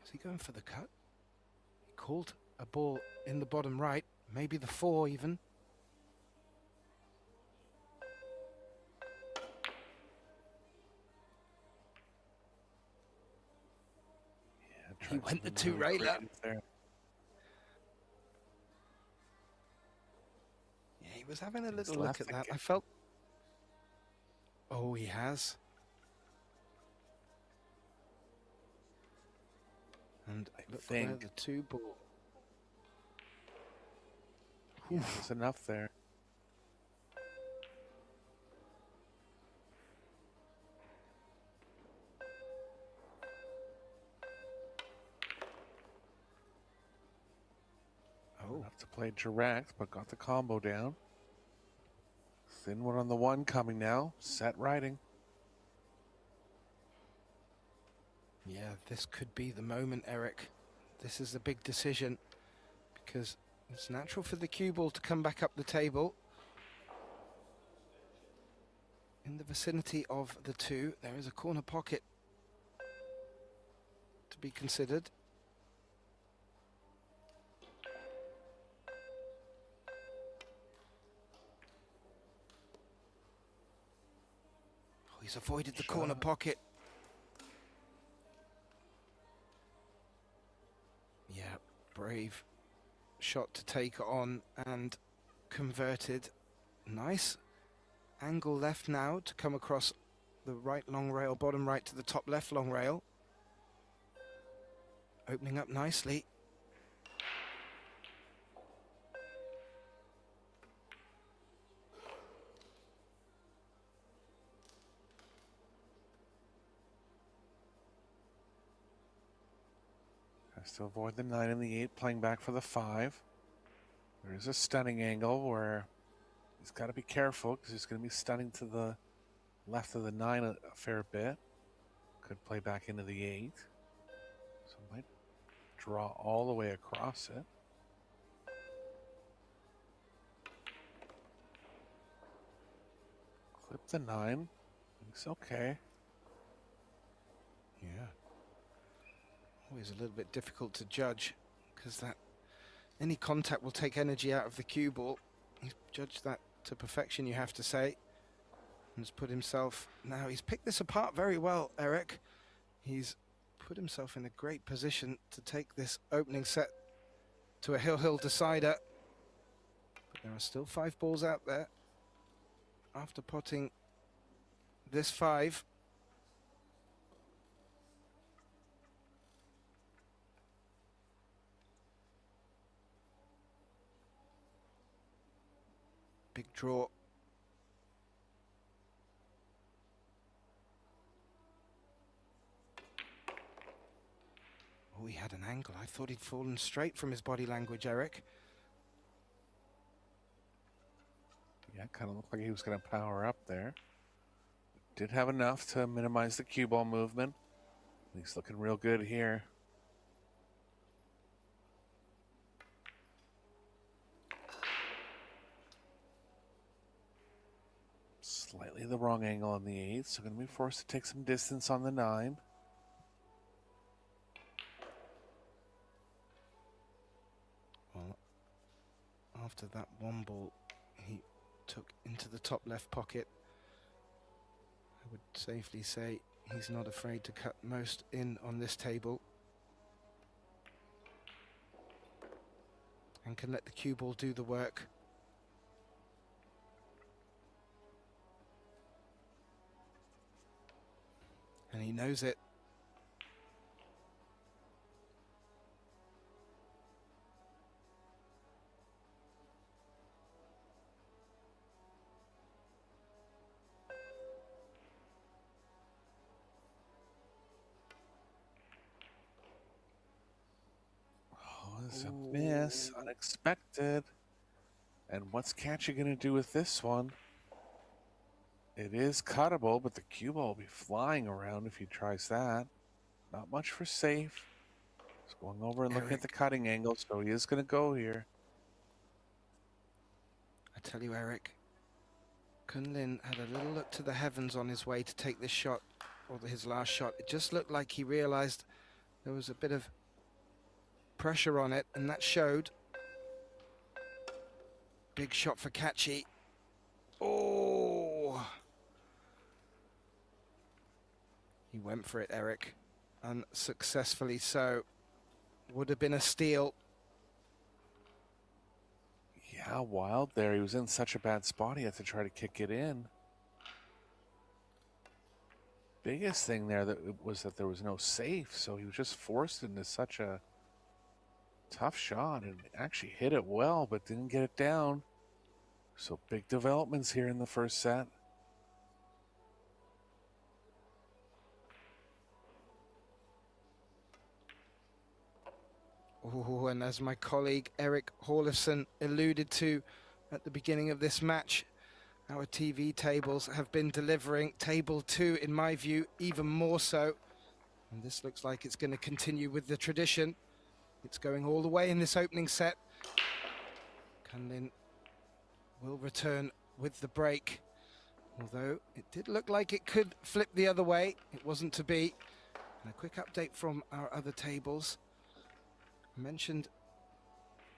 Is he going for the cut? He called a ball in the bottom right, maybe the 4 even. He went the 2 railer. There. Yeah, he was having a little look at that. I felt. Oh, he has. And look where the 2 ball. Yeah, there's enough there. Enough to play direct, but got the combo down. Thin one on the 1 coming now. Set riding. Yeah, this could be the moment, Eric. This is the big decision because it's natural for the cue ball to come back up the table. In the vicinity of the 2, there is a corner pocket to be considered. He's avoided the corner pocket. Yeah, brave shot to take on and converted. Nice angle left now to come across the right long rail, bottom right to the top left long rail. Opening up nicely. Has to avoid the 9 and the 8, playing back for the 5. There is a stunning angle where he's got to be careful because he's going to be stunning to the left of the 9 a fair bit. Could play back into the 8. So might draw all the way across it. Clip the 9. Looks okay. Yeah. Always a little bit difficult to judge because that any contact will take energy out of the cue ball. He's judged that to perfection, you have to say. And has put himself, now he's picked this apart very well, Eric. He's put himself in a great position to take this opening set to a hill decider. But there are still 5 balls out there after potting this 5. Big draw. had an angle. I thought he'd fallen straight from his body language, Eric. Yeah, kind of looked like he was going to power up there. Did have enough to minimize the cue ball movement. He's looking real good here. Slightly the wrong angle on the 8, so going to be forced to take some distance on the 9. Well, after that one ball he took into the top left pocket, I would safely say he's not afraid to cut most in on this table and can let the cue ball do the work. And he knows it. Oh, it's a miss. Unexpected. And what's Kaçi going to do with this one? It is cuttable, but the cue ball will be flying around if he tries that. Not much for safe. He's going over and looking at the cutting angle, so he is going to go here. I tell you, Eric, Kun Lin had a little look to the heavens on his way to take this shot, or his last shot. It just looked like he realized there was a bit of pressure on it, and that showed. Big shot for Kaçi. Oh! He went for it, Eric. Unsuccessfully so. Would have been a steal. Yeah, wild there. He was in such a bad spot, he had to try to kick it in. Biggest thing there was that there was no safe, so he was just forced into such a tough shot and actually hit it well, but didn't get it down. So big developments here in the first set. Oh, and as my colleague Eric Hallefson alluded to at the beginning of this match, our TV tables have been delivering. Table 2, in my view, even more so. And this looks like it's going to continue with the tradition. It's going all the way in this opening set. Kun Lin will return with the break, although it did look like it could flip the other way. It wasn't to be. And a quick update from our other tables. I mentioned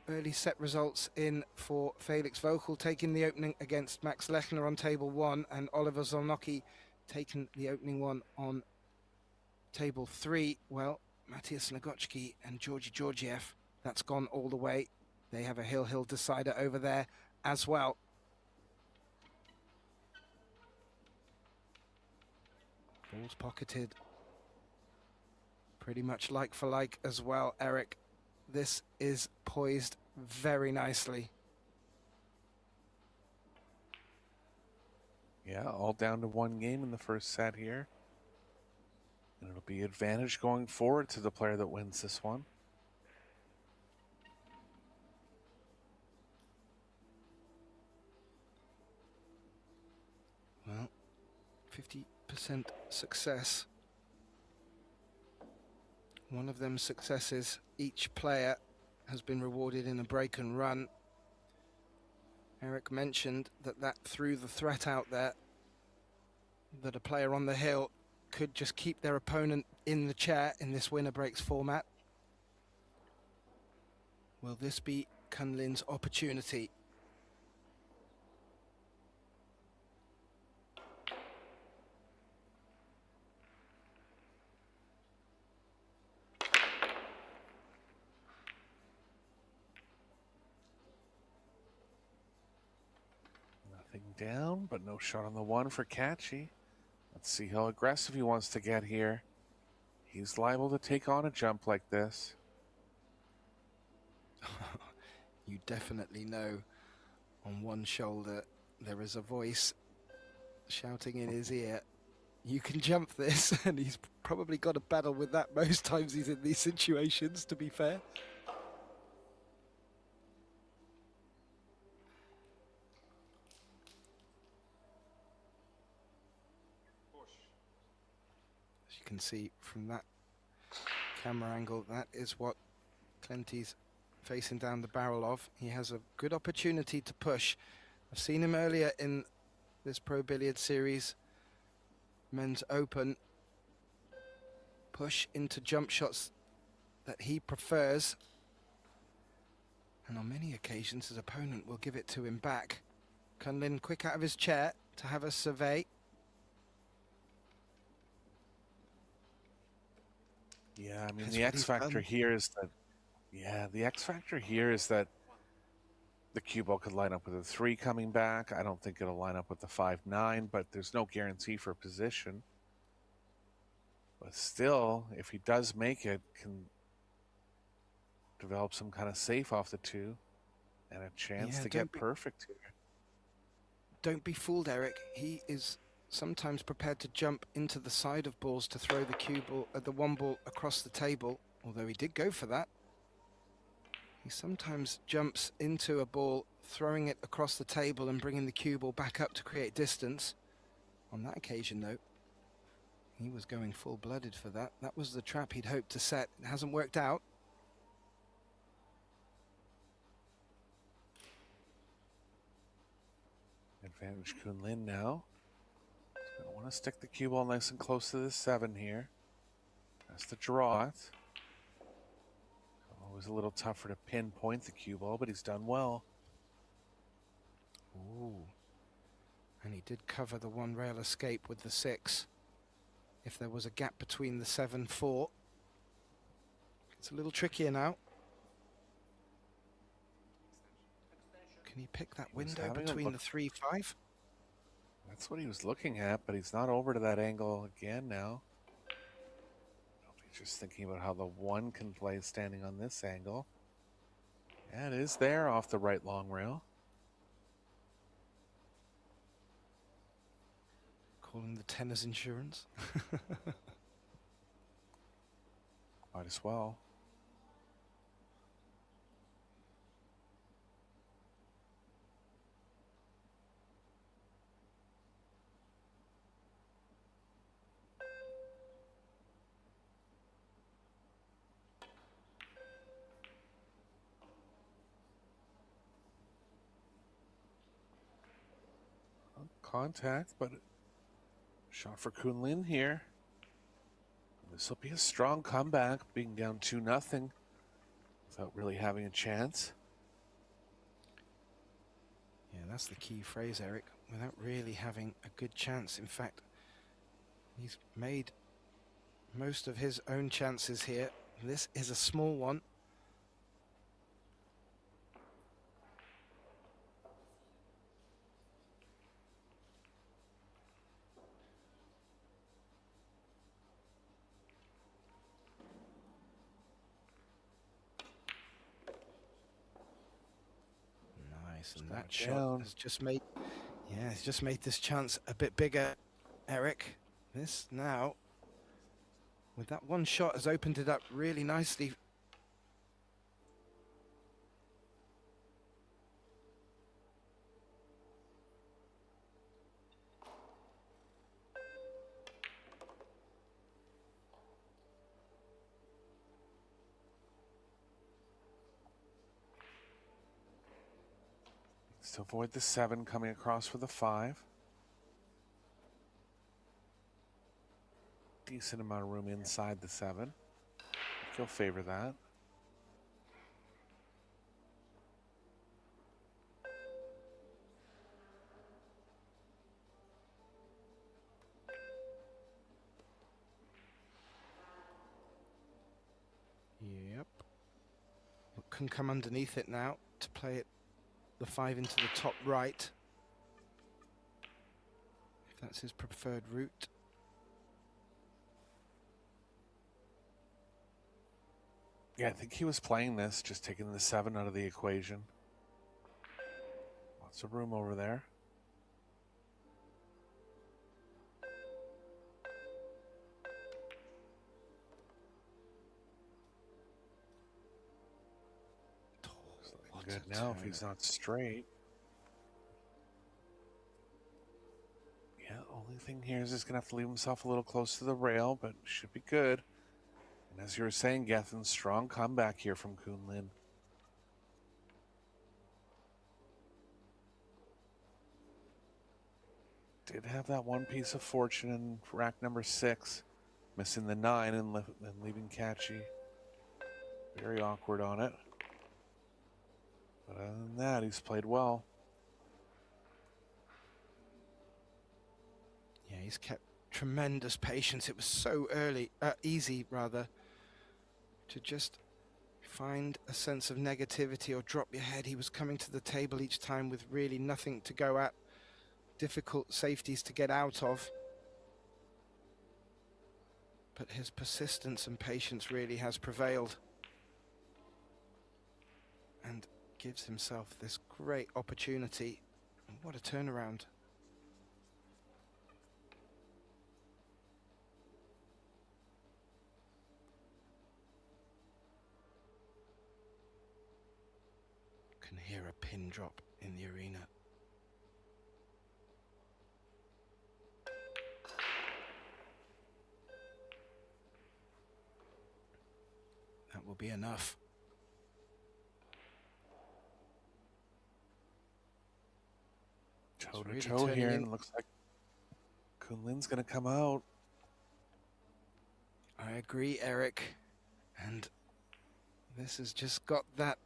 early set results in for Felix Vogel taking the opening against Max Lechner on table 1, and Oliver Zolnocki taking the opening one on table 3. Well, Matthias Nagocki and Georgi Georgiev, that's gone all the way. They have a hill decider over there as well. Balls pocketed. Pretty much like for like as well, Eric. This is poised very nicely. Yeah, all down to one game in the first set here. And it'll be advantage going forward to the player that wins this one. Well, 50% success. One of them successes, each player has been rewarded in a break and run. Eric mentioned that threw the threat out there that a player on the hill could just keep their opponent in the chair in this winner breaks format. Will this be Kun Lin's opportunity? Down, but no shot on the 1 for Kaçi. Let's see how aggressive he wants to get here. He's liable to take on a jump like this. You definitely know on one shoulder there is a voice shouting in his ear, you can jump this, and he's probably got a battle with that most times he's in these situations, to be fair. As you can see from that camera angle, that is what Clenty's facing down the barrel of. He has a good opportunity to push. I've seen him earlier in this Pro Billiards Series Men's Open push into jump shots that he prefers, and on many occasions his opponent will give it to him back. Kun Lin quick out of his chair to have a survey. Yeah, I mean, That's the what X he's factor done. here is that, yeah, the X factor here is that the cue ball could line up with a 3 coming back. I don't think it'll line up with the 5-9, but there's no guarantee for position. But still, if he does make it, can develop some kind of safe off the 2 and a chance to get perfect here. Don't be fooled, Eric. He is sometimes prepared to jump into the side of balls to throw the cue ball, the 1 ball across the table, although he did go for that. He sometimes jumps into a ball, throwing it across the table and bringing the cue ball back up to create distance. On that occasion, though, he was going full-blooded for that. That was the trap he'd hoped to set. It hasn't worked out. Advantage Kun Lin now. He's going to want to stick the cue ball nice and close to the 7 here. That's to draw it. Always a little tougher to pinpoint the cue ball, but he's done well. Ooh. And he did cover the 1 rail escape with the 6. If there was a gap between the 7-4. It's a little trickier now. Can he pick that window between the 3-5? That's what he was looking at, but he's not over to that angle again now. He's just thinking about how the 1 can play standing on this angle. Yeah, it is there off the right long rail. Calling the tennis insurance. Might as well. Contact, but shot for Kun Lin here. This will be a strong comeback, being down 2-0 without really having a chance. Yeah, that's the key phrase, Eric. Without really having a good chance. In fact, he's made most of his own chances here. This is a small one. And that shot has just made, it's just made this chance a bit bigger, Eric. This now, with that 1 shot, has opened it up really nicely. To avoid the 7 coming across for the 5. Decent amount of room inside the 7. He'll favor that. Yep. Can come underneath it now to play it the 5 into the top right, if that's his preferred route. Yeah, I think he was playing this, just taking the 7 out of the equation. Lots of room over there. good now if he's not straight. Yeah, only thing here is he's going to have to leave himself a little close to the rail, but should be good. And as you were saying, Gethin, strong comeback here from Kun Lin. Did have that one piece of fortune in rack number 6, missing the 9 and leaving Kaçi very awkward on it. But other than that, he's played well. Yeah, he's kept tremendous patience. It was so easy rather, to just find a sense of negativity or drop your head. He was coming to the table each time with really nothing to go at, difficult safeties to get out of. But his persistence and patience really has prevailed, and gives himself this great opportunity. And what a turnaround. Can hear a pin drop in the arena. That will be enough. Toe to toe here, and it looks like Kun Lin's going to come out. I agree, Eric. And this has just got that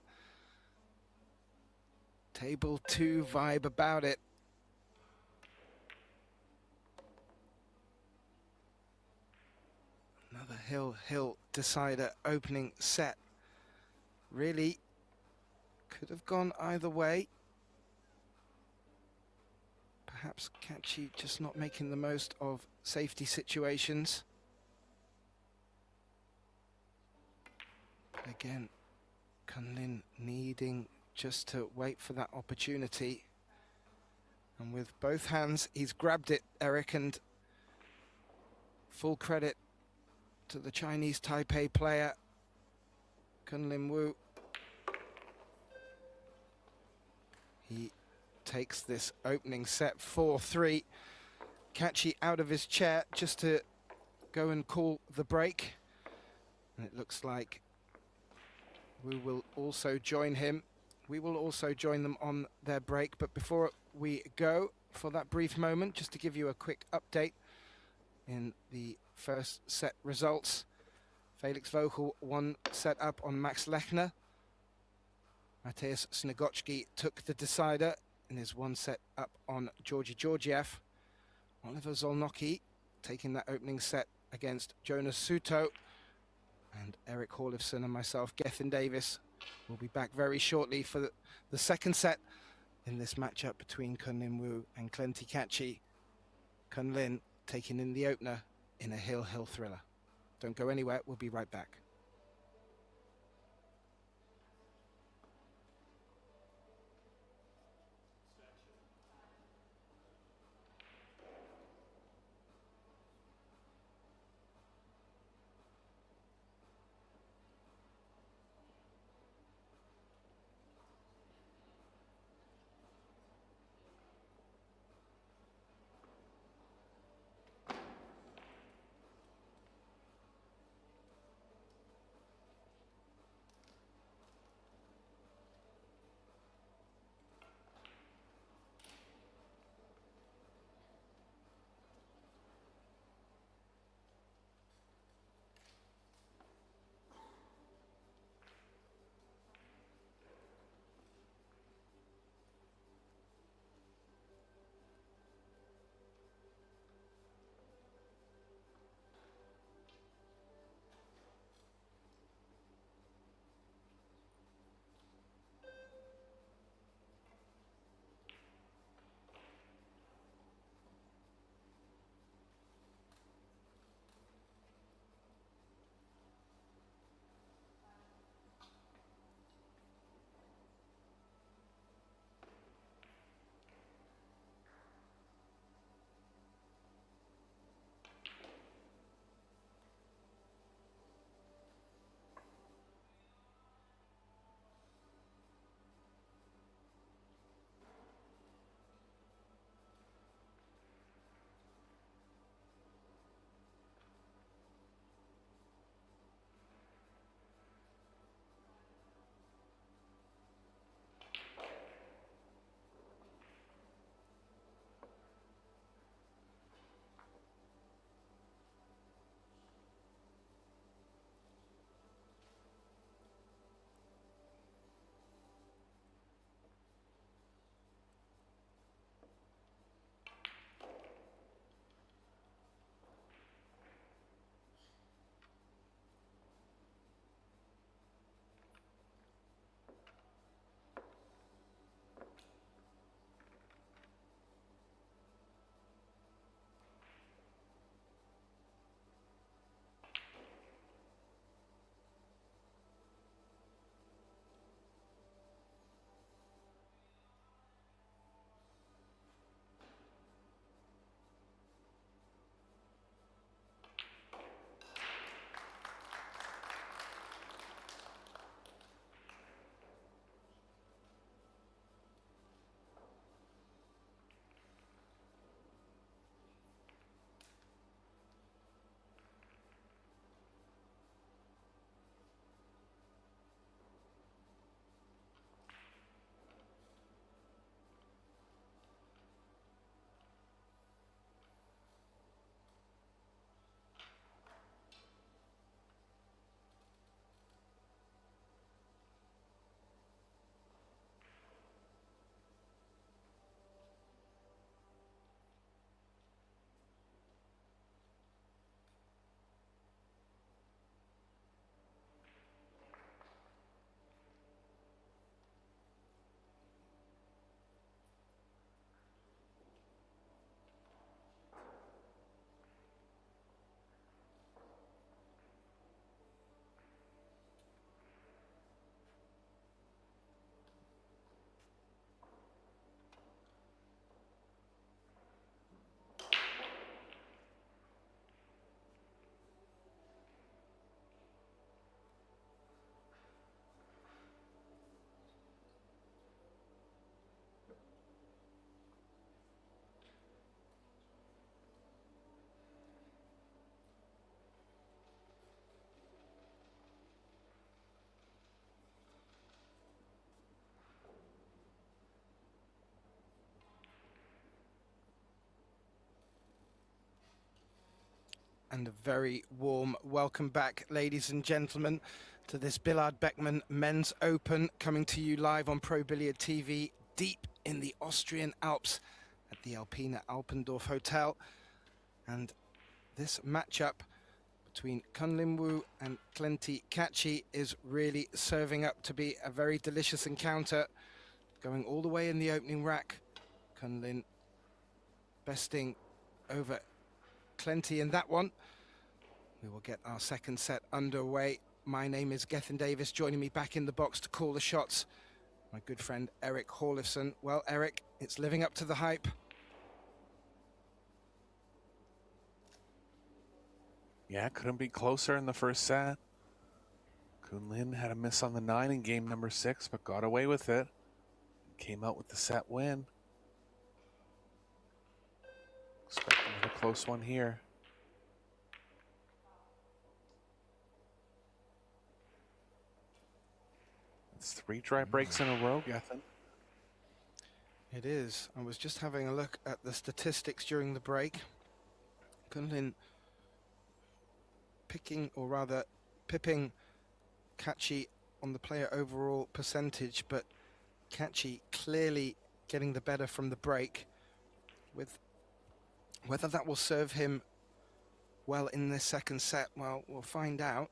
table 2 vibe about it. Another hill decider opening set. Really could have gone either way. Perhaps Kaçi just not making the most of safety situations. But again, Kun Lin needing just to wait for that opportunity. And with both hands, he's grabbed it, Eric, and full credit to the Chinese Taipei player, Kun Lin Wu. He takes this opening set 4-3. Kaçi out of his chair just to go and call the break. And it looks like we will also join him. We will also join them on their break. But before we go for that brief moment, just to give you a quick update in the first set results. Felix Vogel 1 set up on Max Lechner. Mateusz Snegocki took the decider in his 1 set up on Georgi Georgiev. Oliver Zolnocki taking that opening set against Jonas Suto. And Eric Horlifson and myself, Gethin Davis, will be back very shortly for the second set in this matchup between Kun Lin Wu and Eklent Kaçi. Kun Lin taking in the opener in a hill thriller. Don't go anywhere, we'll be right back. and a very warm welcome back, ladies and gentlemen, to this Billard Beckmann Men's Open, coming to you live on Pro Billiard TV, deep in the Austrian Alps at the Alpina Alpendorf Hotel. And this matchup between Kun Lin and Eklent Kaçi is really serving up to be a very delicious encounter, going all the way in the opening rack. Kun Lin besting over Eklent in that one. We will get our second set underway. My name is Gethin Davis. Joining me back in the box to call the shots, my good friend Eric Horlifson. Well, Eric, it's living up to the hype. Yeah, couldn't be closer in the first set. Kun Lin had a miss on the 9 in game number 6, but got away with it. Came out with the set win. Expect another close one here. It's 3 dry breaks in a row, Gethin. It is. I was just having a look at the statistics during the break. Kun Lin picking, or rather pipping, Kaçi on the player overall percentage, but Kaçi clearly getting the better from the break. With whether that will serve him well in this second set, well, we'll find out.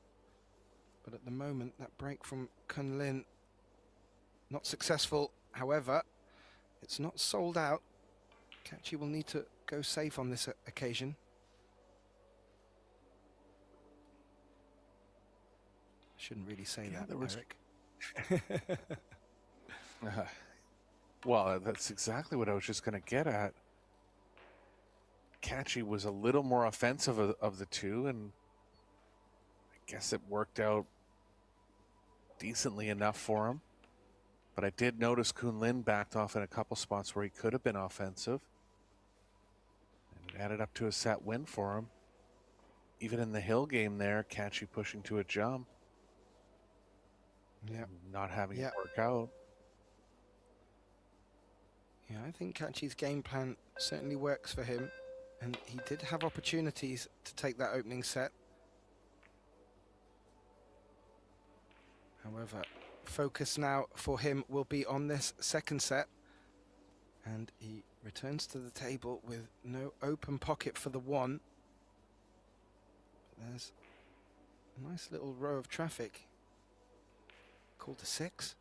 But at the moment, that break from Kun Lin not successful. However, it's not sold out. Kaçi will need to go safe on this occasion. Shouldn't really say that, Eric. Well, that's exactly what I was just going to get at. Kaçi was a little more offensive of the two, and I guess it worked out decently enough for him. But I did notice Kun Lin backed off in a couple spots where he could have been offensive. And it added up to a set win for him. Even in the hill game there, Kaçi pushing to a jump. Yeah. Not having it work out. Yeah, I think Kaçi's game plan certainly works for him. And he did have opportunities to take that opening set. However, focus now for him will be on this second set. And he returns to the table with no open pocket for the 1. But there's a nice little row of traffic. Called to 6.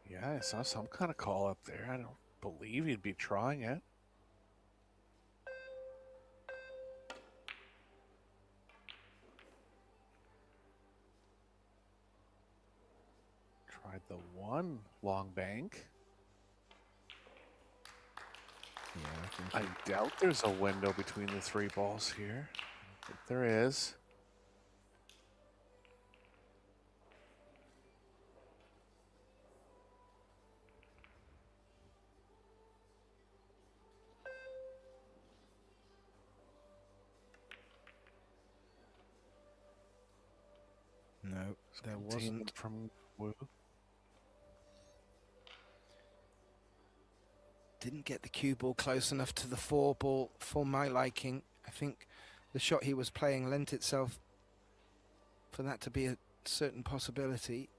Yeah, I saw some kind of call up there. I don't believe he'd be trying it. Tried the 1 long bank. Yeah, I doubt there's a window between the 3 balls here. But there is. No, there wasn't. From Wu. Didn't get the cue ball close enough to the 4 ball for my liking. I think the shot he was playing lent itself for that to be a certain possibility.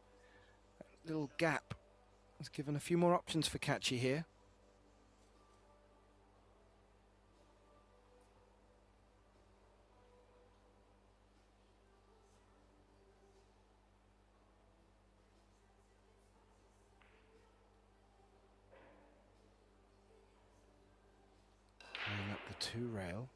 That little gap has given a few more options for Kaçi here. Up the 2 rail.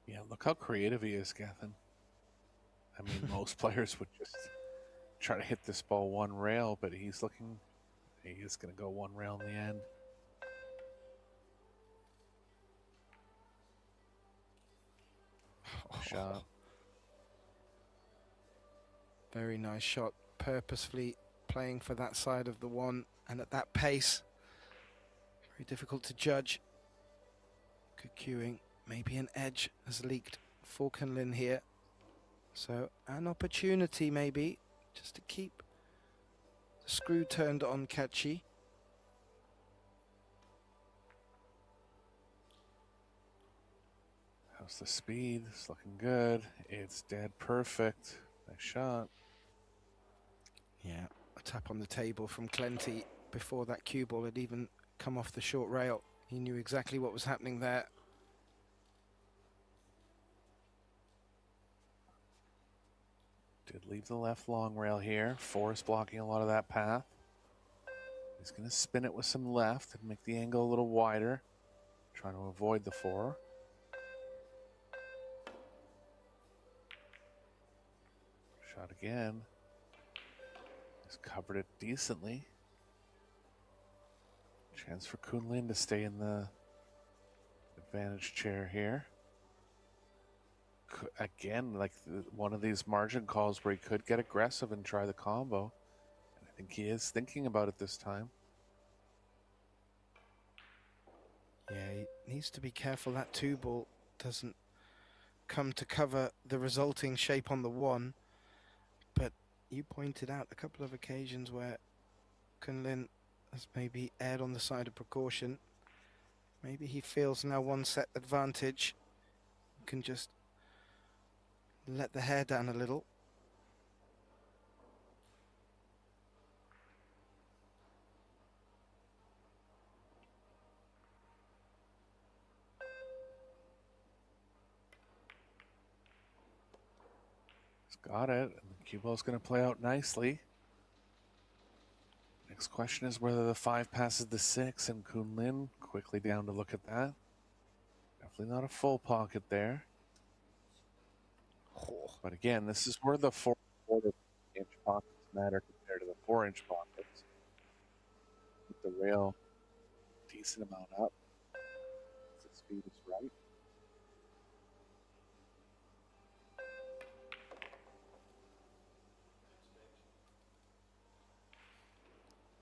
Yeah, look how creative he is, Gethin. I mean, most players would just try to hit this ball 1 rail, but he is going to go 1 rail in the end. Shot. Very nice shot. Purposefully playing for that side of the 1, and at that pace, very difficult to judge. Good cueing. Maybe an edge has leaked for Kun Lin here. So an opportunity maybe just to keep screw turned on Kaçi. How's the speed? It's looking good. It's dead perfect. Nice shot. Yeah, a tap on the table from Clenty before that cue ball had even come off the short rail. He knew exactly what was happening there. Did leave the left long rail here. Four is blocking a lot of that path. He's going to spin it with some left and make the angle a little wider, trying to avoid the four. Shot again. He's covered it decently. Chance for Kun Lin to stay in the advantage chair here. Again, like one of these margin calls where he could get aggressive and try the combo. And I think he is thinking about it this time. Yeah, he needs to be careful that two ball doesn't come to cover the resulting shape on the one. But you pointed out a couple of occasions where Kun Lin has maybe erred on the side of precaution. Maybe he feels now one set advantage. Can just let the hair down a little. He's got it, and the cue ball is going to play out nicely. Next question is whether the 5 passes the 6, and Kun Lin quickly down to look at that. Definitely not a full pocket there. But again, this is where the 4.25-inch pockets matter compared to the 4-inch pockets. With the rail decent amount up, the speed is right.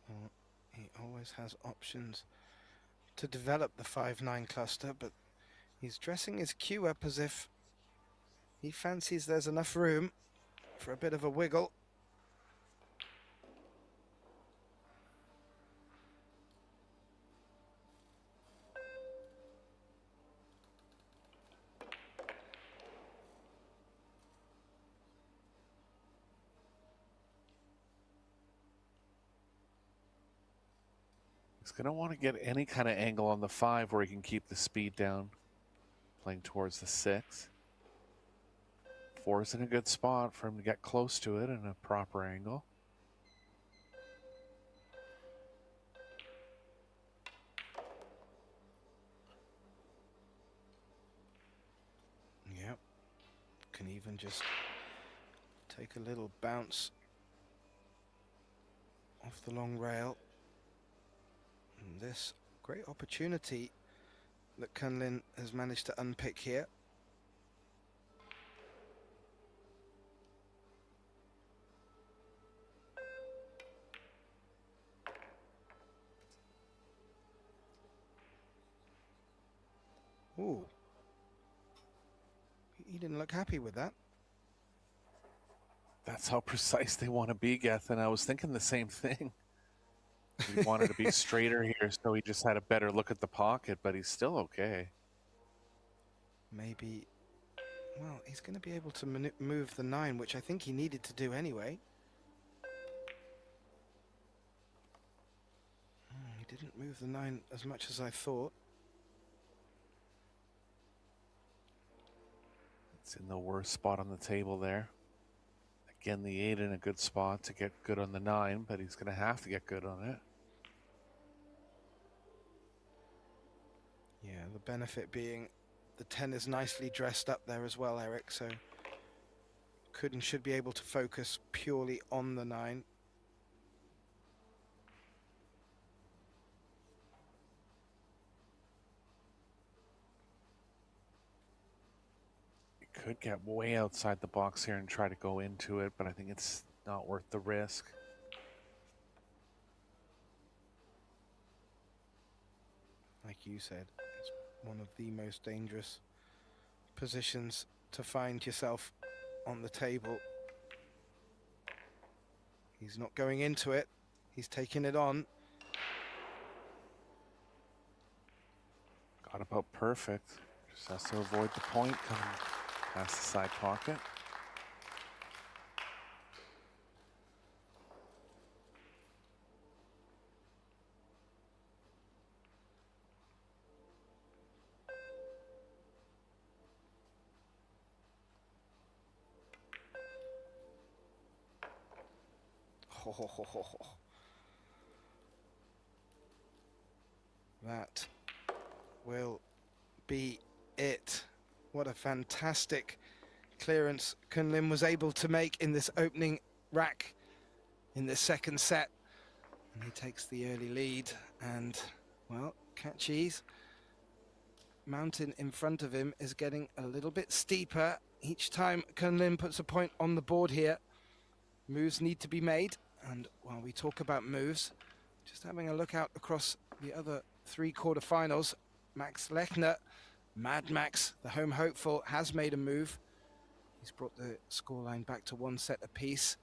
Well, he always has options to develop the 5-9 cluster, but he's dressing his cue up as if he fancies there's enough room for a bit of a wiggle. He's going to want to get any kind of angle on the 5 where he can keep the speed down, playing towards the 6. 4 is in a good spot for him to get close to it in a proper angle. Yep. Can even just take a little bounce off the long rail. And this great opportunity that Kun Lin has managed to unpick here. Ooh. He didn't look happy with that. That's how precise they want to be, Geth, and I was thinking the same thing. He wanted to be straighter here, so he just had a better look at the pocket, but he's still okay. Maybe, well, he's going to be able to move the 9, which I think he needed to do anyway. He didn't move the 9 as much as I thought. It's in the worst spot on the table there. Again, the 8 in a good spot to get good on the 9, but he's going to have to get good on it. Yeah, the benefit being the 10 is nicely dressed up there as well, Eric, so could and should be able to focus purely on the 9. Could get way outside the box here and try to go into it, but I think it's not worth the risk. Like you said, it's one of the most dangerous positions to find yourself on the table. He's not going into it. He's taking it on. Got about perfect. Just has to avoid the point coming past the side pocket. That will be it. What a fantastic clearance Kun Lin was able to make in this opening rack in the second set. And he takes the early lead. And, well, Kaçi's mountain in front of him is getting a little bit steeper. Each time Kun Lin puts a point on the board here, moves need to be made. And while we talk about moves, just having a look out across the other 3 quarterfinals, Max Lechner, Mad Max, the home hopeful, has made a move. He's brought the scoreline back to 1 set apiece.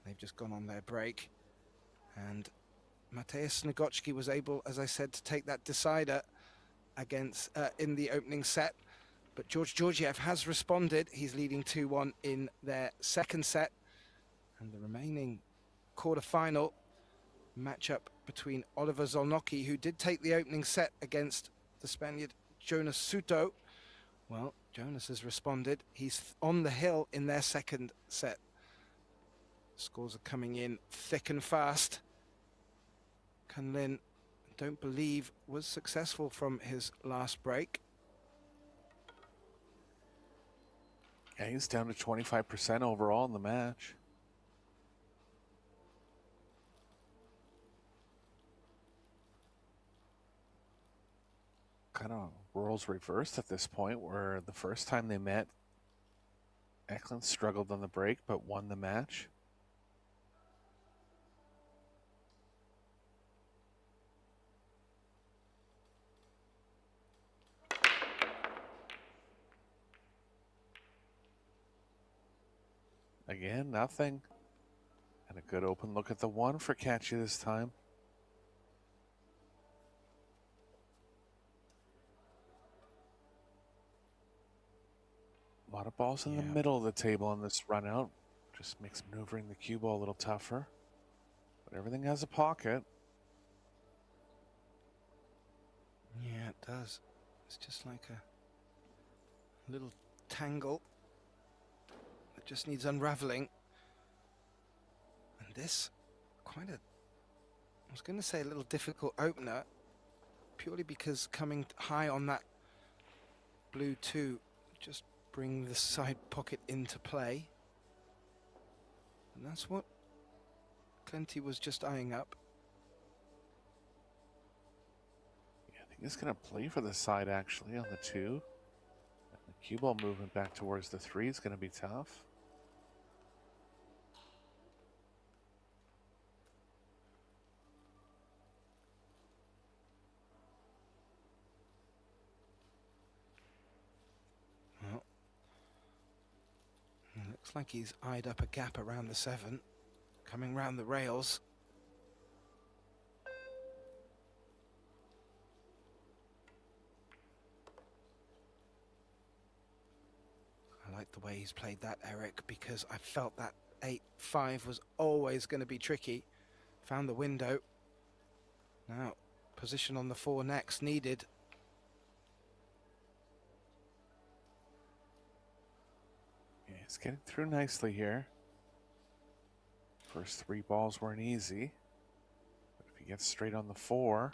They've just gone on their break. And Mateusz Snegocki was able, as I said, to take that decider against in the opening set. But George Georgiev has responded. He's leading 2-1 in their second set. And the remaining quarterfinal matchup between Oliver Zolnocki, who did take the opening set against the Spaniard Jonas Suto. Well, Jonas has responded. He's on the hill in their second set. Scores are coming in thick and fast. Kun Lin, don't believe, was successful from his last break. Yeah, he's down to 25% overall in the match. Kind of roles reversed at this point, where the first time they met, Eklent struggled on the break but won the match. Again, nothing. And a good open look at the 1 for Kaçi this time. A lot of balls in the middle of the table on this run out. Just makes maneuvering the cue ball a little tougher. But everything has a pocket. Yeah, it does. It's just like a little tangle that just needs unraveling. And this, quite a, I was going to say a little difficult opener, purely because coming high on that blue 2, just bring the side pocket into play. And that's what Eklent was just eyeing up. Yeah, I think he's going to play for the side actually on the 2. And the cue ball movement back towards the 3 is going to be tough. Looks like he's eyed up a gap around the 7, coming round the rails. I like the way he's played that, Eric, because I felt that 8-5 was always going to be tricky. Found the window. Now, position on the 4 next needed. He's getting through nicely here. First 3 balls weren't easy. But if he gets straight on the 4,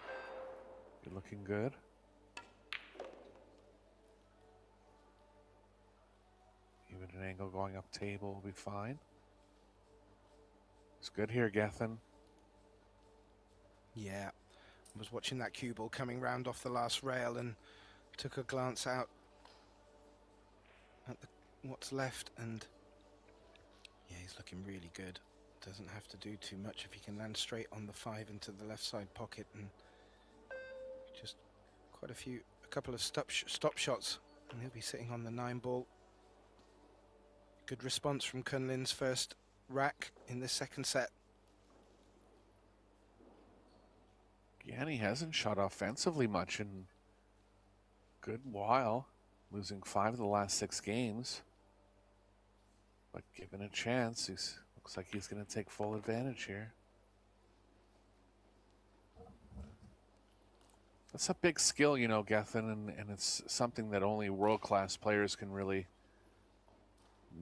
you're looking good. Even an angle going up table will be fine. It's good here, Gethin. Yeah, I was watching that cue ball coming round off the last rail and took a glance out at what's left, and yeah, he's looking really good. Doesn't have to do too much if he can land straight on the 5 into the left side pocket, and just a couple of stop shots, and he'll be sitting on the 9 ball. Good response from Kun Lin's first rack in this second set. Again, he hasn't shot offensively much in a good while, losing 5 of the last 6 games. But given a chance, looks like he's going to take full advantage here. That's a big skill, you know, Gethin, and it's something that only world-class players can really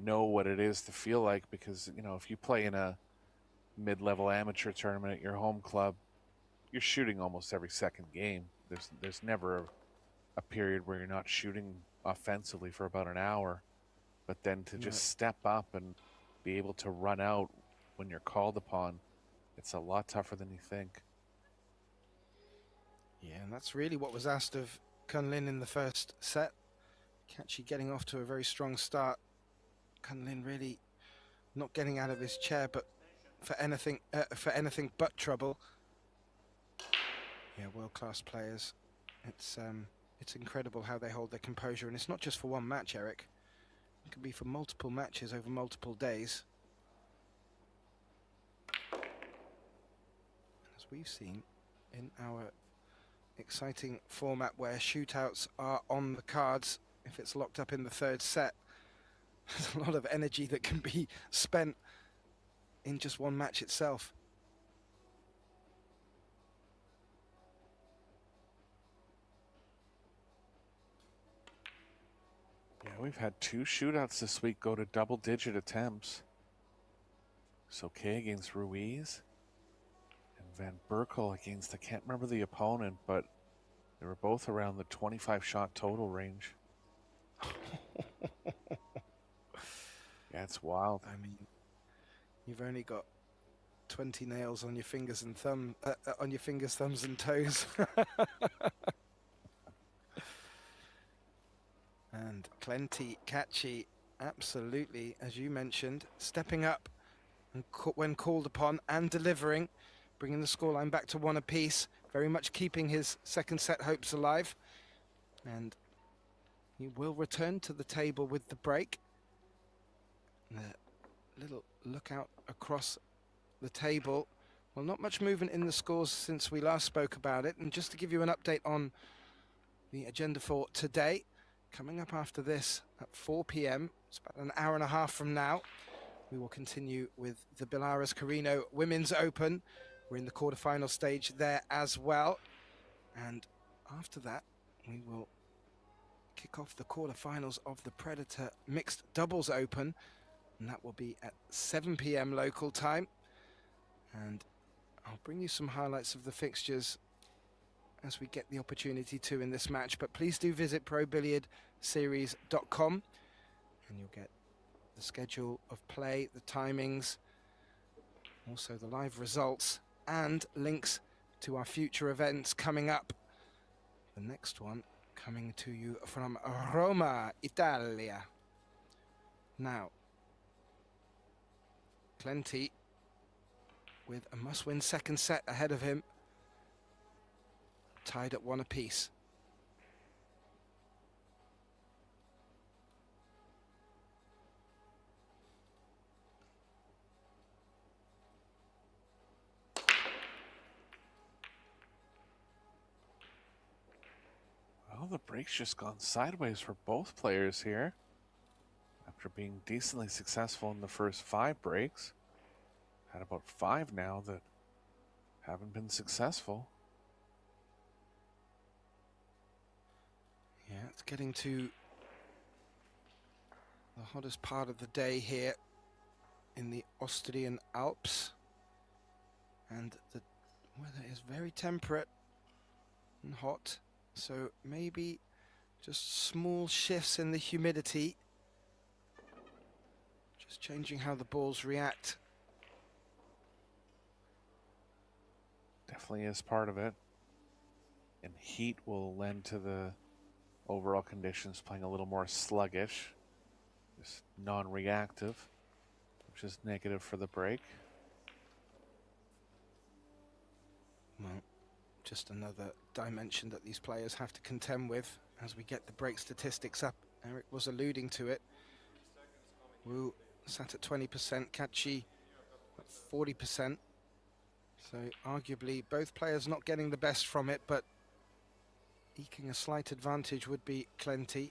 know what it is to feel like, because, you know, if you play in a mid-level amateur tournament at your home club, you're shooting almost every second game. There's never a period where you're not shooting offensively for about an hour. But then to just step up and be able to run out when you're called upon, it's a lot tougher than you think. Yeah, and that's really what was asked of Kun Lin in the first set. Kaçi getting off to a very strong start. Kun Lin really not getting out of his chair, but for anything but trouble. Yeah, world-class players. It's incredible how they hold their composure, and it's not just for one match, Eric. It can be for multiple matches over multiple days. As we've seen in our exciting format where shootouts are on the cards, if it's locked up in the third set, there's a lot of energy that can be spent in just one match itself. Yeah, we've had 2 shootouts this week go to double-digit attempts. Soke against Ruiz, and Van Berkel against, I can't remember the opponent, but they were both around the 25-shot total range. Yeah, it's wild. I mean, you've only got 20 nails on your fingers and thumbs and toes. And Eklent Kaçi, absolutely, as you mentioned, stepping up and when called upon and delivering, bringing the scoreline back to 1 apiece, very much keeping his second set hopes alive. And he will return to the table with the break. A little look out across the table. Well, not much movement in the scores since we last spoke about it. And just to give you an update on the agenda for today, coming up after this at 4 p.m, it's about an hour and a half from now, we will continue with the Billiards Carino Women's Open. We're in the quarterfinal stage there as well. And after that, we will kick off the quarterfinals of the Predator Mixed Doubles Open. And that will be at 7 p.m. local time. And I'll bring you some highlights of the fixtures as we get the opportunity to in this match. But please do visit probilliardseries.com and you'll get the schedule of play, the timings, also the live results and links to our future events coming up. The next one coming to you from Roma, Italia. Now, Eklent with a must-win second set ahead of him, tied at 1 apiece. Well, the break's just gone sideways for both players here. After being decently successful in the first 5 breaks, had about 5 now that haven't been successful. Yeah, it's getting to the hottest part of the day here in the Austrian Alps. And the weather is very temperate and hot, so maybe just small shifts in the humidity, just changing how the balls react. Definitely is part of it. And heat will lend to the overall conditions, playing a little more sluggish, just non-reactive, which is negative for the break. Well, just another dimension that these players have to contend with as we get the break statistics up. Eric was alluding to it. Wu sat at 20%, Kaçi at 40%. So arguably both players not getting the best from it, but eking a slight advantage would be Kaçi.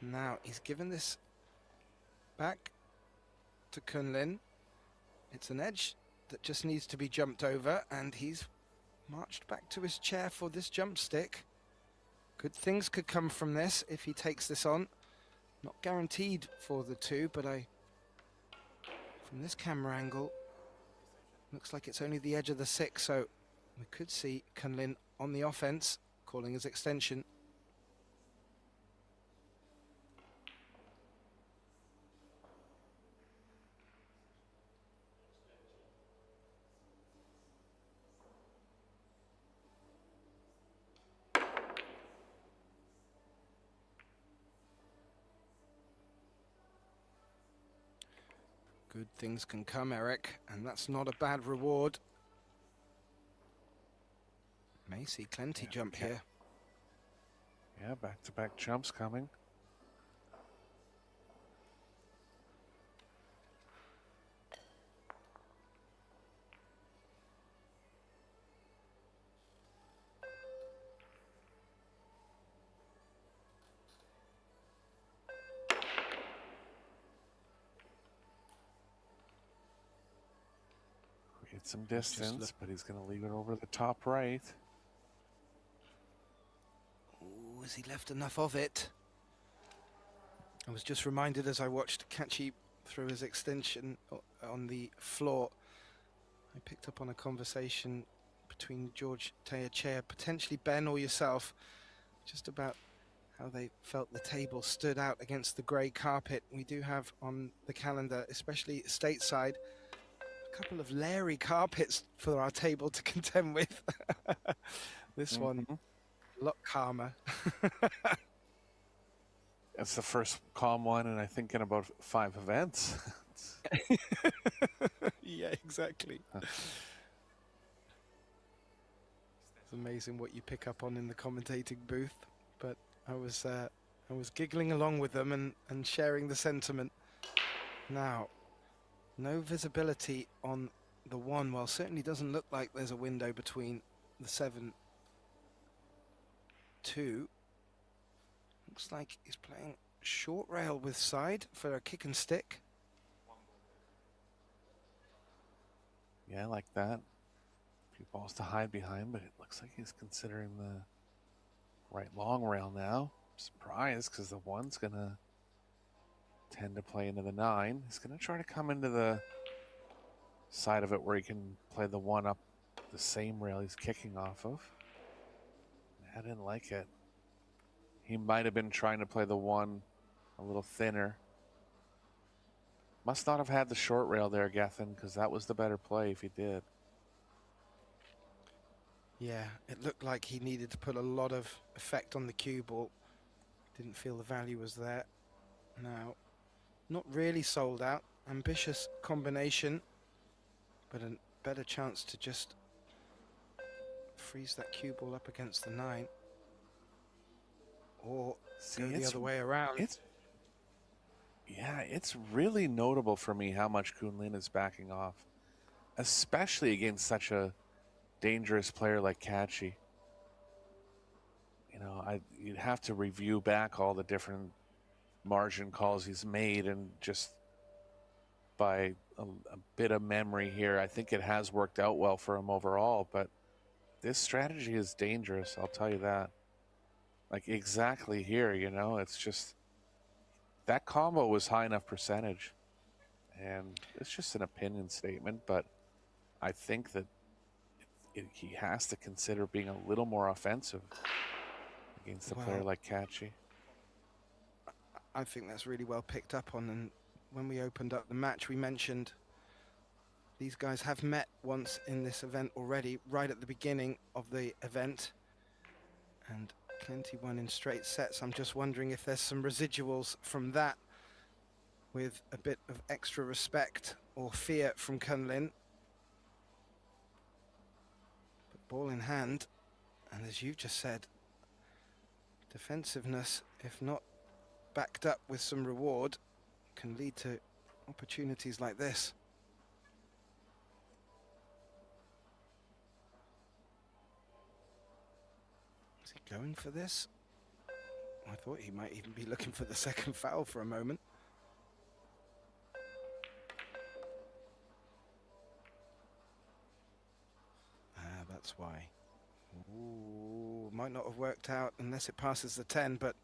Now he's given this back to Kun Lin. It's an edge that just needs to be jumped over, and he's marched back to his chair for this jump stick. Good things could come from this if he takes this on. Not guaranteed for the two, but from this camera angle, looks like it's only the edge of the 6, so we could see Kun Lin on the offense, calling his extension. Good things can come, Eric, and that's not a bad reward. May see Kaçi jump here. Yeah, back-to-back jumps coming. Create some distance, but he's going to leave it over the top right. Ooh, has he left enough of it? I was just reminded as I watched Kaçi throw his extension on the floor. I picked up on a conversation between George Teachair, potentially Ben or yourself, just about how they felt the table stood out against the grey carpet we do have on the calendar, especially stateside. A couple of Larry carpets for our table to contend with. This one, a lot calmer. It's the first calm one, and I think in about 5 events. Yeah, exactly. It's amazing what you pick up on in the commentating booth, but I was giggling along with them and sharing the sentiment. Now, no visibility on the 1. Well, certainly doesn't look like there's a window between the 7-2. Looks like he's playing short rail with side for a kick and stick. Yeah, like that. A few balls to hide behind, but it looks like he's considering the right long rail now. Surprised, because the 1's going to tend to play into the 9. He's going to try to come into the side of it where he can play the 1 up the same rail he's kicking off of. I didn't like it. He might have been trying to play the 1 a little thinner. Must not have had the short rail there, Gethin, because that was the better play if he did. Yeah, it looked like he needed to put a lot of effect on the cue ball. Didn't feel the value was there. Now, not really sold out. Ambitious combination, but a better chance to just freeze that cue ball up against the 9. Or go the other way around. It's really notable for me how much Kun Lin is backing off, especially against such a dangerous player like Kaçi. You know, you'd have to review back all the different margin calls he's made, and just by a bit of memory here, I think it has worked out well for him overall, but this strategy is dangerous, I'll tell you that. Like exactly here, you know, it's just that combo was high enough percentage, and it's just an opinion statement, but I think that he has to consider being a little more offensive against a player like Kaçi. I think that's really well picked up on, and when we opened up the match, we mentioned these guys have met once in this event already, right at the beginning of the event, and Kaçi won in straight sets. I'm just wondering if there's some residuals from that, with a bit of extra respect or fear from Kun Lin. But ball in hand, and as you've just said, defensiveness, if not backed up with some reward, can lead to opportunities like this. going for this? I thought he might even be looking for the second foul for a moment. Ah, that's why. Ooh, might not have worked out unless it passes the 10, but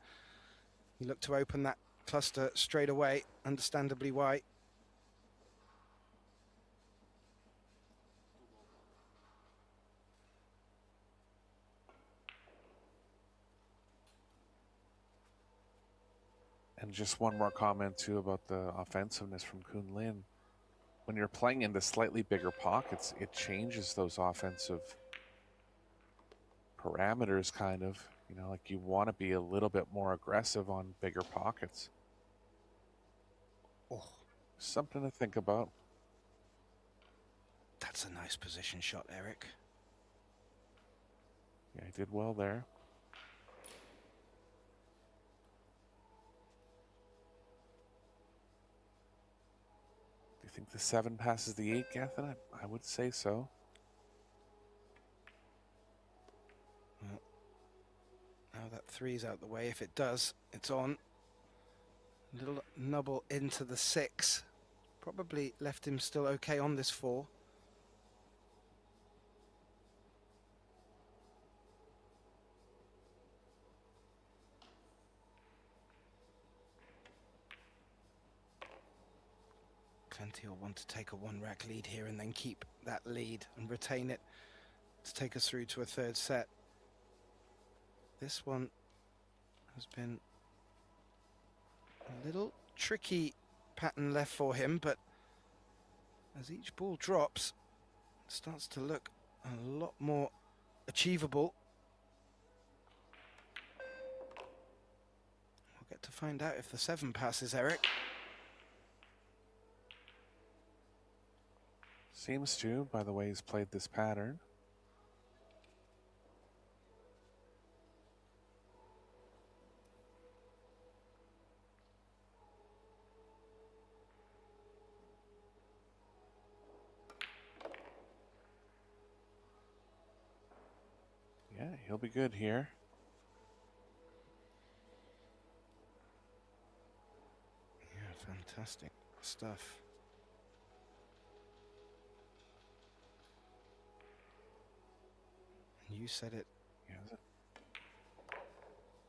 he looked to open that cluster straight away, understandably why. And just one more comment too about the offensiveness from Kun Lin. When you're playing into slightly bigger pockets, it changes those offensive parameters kind of. You know, like you want to be a little bit more aggressive on bigger pockets. Oh, something to think about. That's a nice position shot, Eric. Yeah, he did well there. Do you think the 7 passes the 8, Gethin? I would say so. Well, now that 3's out the way. If it does, it's on. Little nubble into the 6. Probably left him still okay on this 4. Plenty will want to take a 1-rack lead here and then keep that lead and retain it to take us through to a 3rd set. This one has been a little tricky pattern left for him, but as each ball drops, it starts to look a lot more achievable. We'll get to find out if the 7 passes, Eric. Seems to, by the way he's played this pattern. Yeah, he'll be good here. Yeah, fantastic stuff. You said it. Yeah.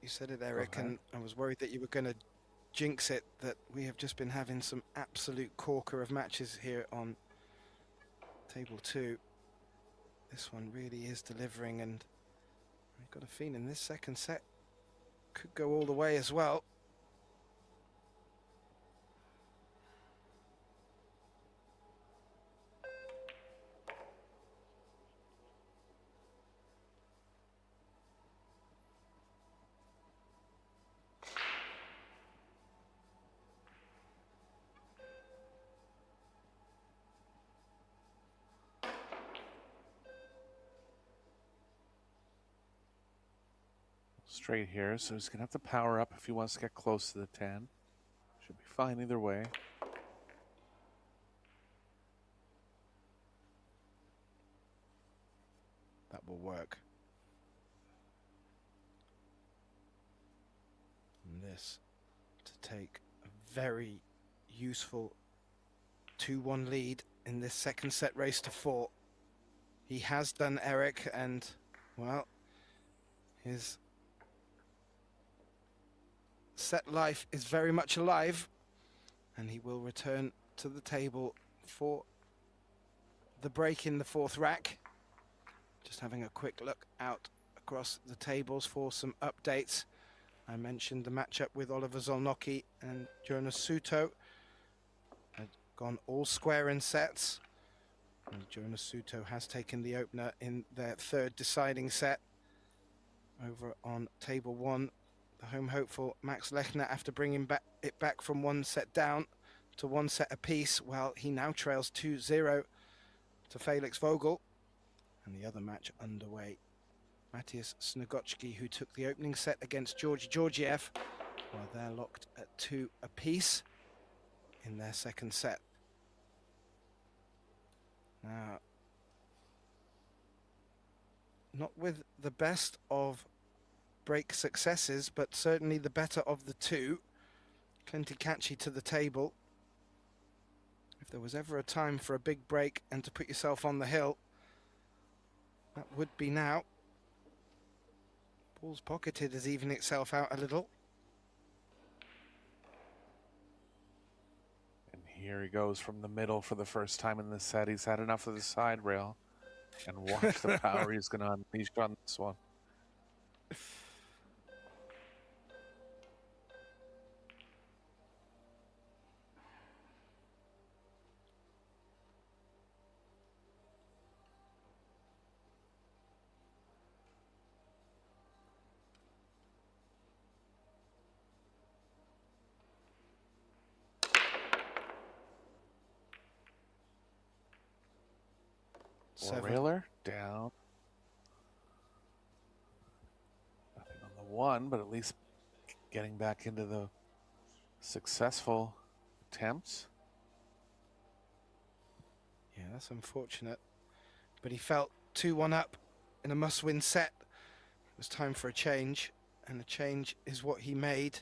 You said it, Eric, and I was worried that you were going to jinx it, that we have just been having some absolute corker of matches here on table 2. This one really is delivering, and I've got a feeling this 2nd set could go all the way as well. Straight here, so he's going to have to power up if he wants to get close to the 10. Should be fine either way. That will work. And this to take a very useful 2-1 lead in this 2nd set race to 4. He has done, Eric, and, well, his set life is very much alive, and he will return to the table for the break in the 4th rack. Just having a quick look out across the tables for some updates. I mentioned the matchup with Oliver Zolnocki and Jonas Suto had gone all square in sets, and Jonas Suto has taken the opener in their 3rd deciding set. Over on table 1, the home hopeful Max Lechner, after bringing it back from 1 set down to 1 set apiece, well, he now trails 2-0 to Felix Vogel. And the other match underway, Matthias Snogocki, who took the opening set against Georgi Georgiev, while they're locked at 2 apiece in their 2nd set. Now, not with the best of break successes, but certainly the better of the two. Eklent Kaçi to the table. If there was ever a time for a big break and to put yourself on the hill, that would be now. Ball's pocketed as evening itself out a little. And here he goes from the middle for the first time in this set. He's had enough of the side rail. And watch the power he's going to unleash on this one. Railer down. Nothing on the one, but at least getting back into the successful attempts. Yeah, that's unfortunate. But he felt 2-1 up in a must-win set. It was time for a change, and a change is what he made.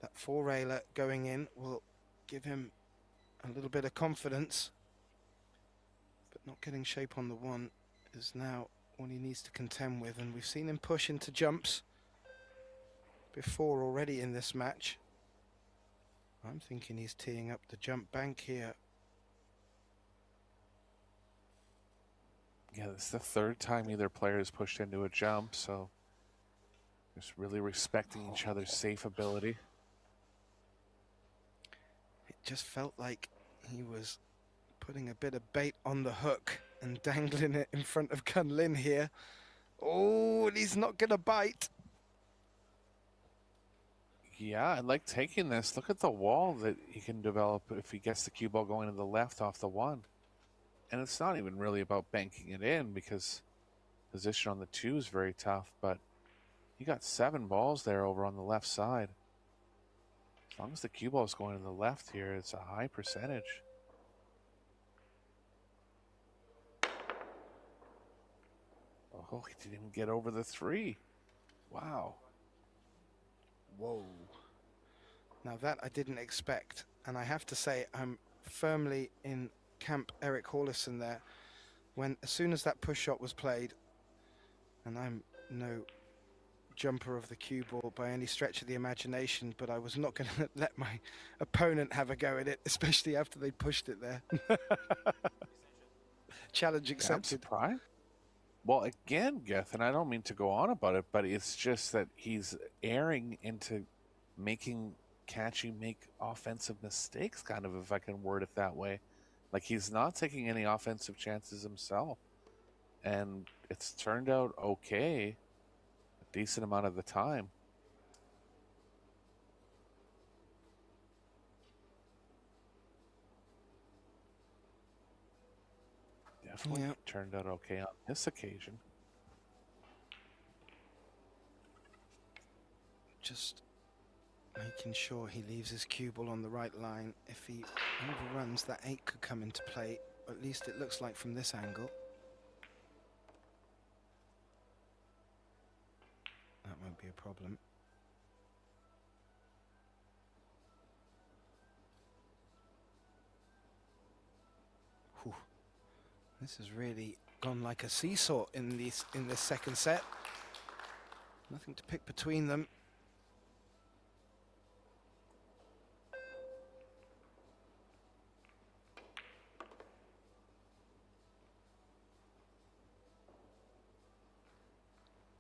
That 4-railer going in will give him a little bit of confidence. But not getting shape on the one is now what he needs to contend with, and we've seen him push into jumps before already in this match. I'm thinking he's teeing up the jump bank here. Yeah, this is the third time either player has pushed into a jump, so just really respecting each other's safe ability. It just felt like he was putting a bit of bait on the hook and dangling it in front of Kun Lin here. Oh, and he's not going to bite. Yeah, I like taking this. Look at the wall that he can develop if he gets the cue ball going to the left off the one. And it's not even really about banking it in because position on the 2 is very tough, but you got 7 balls there over on the left side. As long as the cue ball is going to the left here, it's a high percentage. Oh, he didn't even get over the 3. Wow. Whoa. Now that I didn't expect, and I have to say I'm firmly in camp Eric Hallison there. As soon as that push shot was played, and I'm no jumper of the cue ball by any stretch of the imagination, but I was not going to let my opponent have a go at it, especially after they pushed it there. Challenge accepted. Yeah, I'm surprised. Well, again, Geth, and I don't mean to go on about it, but it's just that he's erring into making Kaçi make offensive mistakes, kind of, if I can word it that way. Like, he's not taking any offensive chances himself. And it's turned out okay a decent amount of the time. Definitely turned out okay on this occasion. Just making sure he leaves his cue ball on the right line. If he overruns, that 8 could come into play. At least it looks like from this angle. That won't be a problem. Whew. This has really gone like a seesaw in this second set. Nothing to pick between them.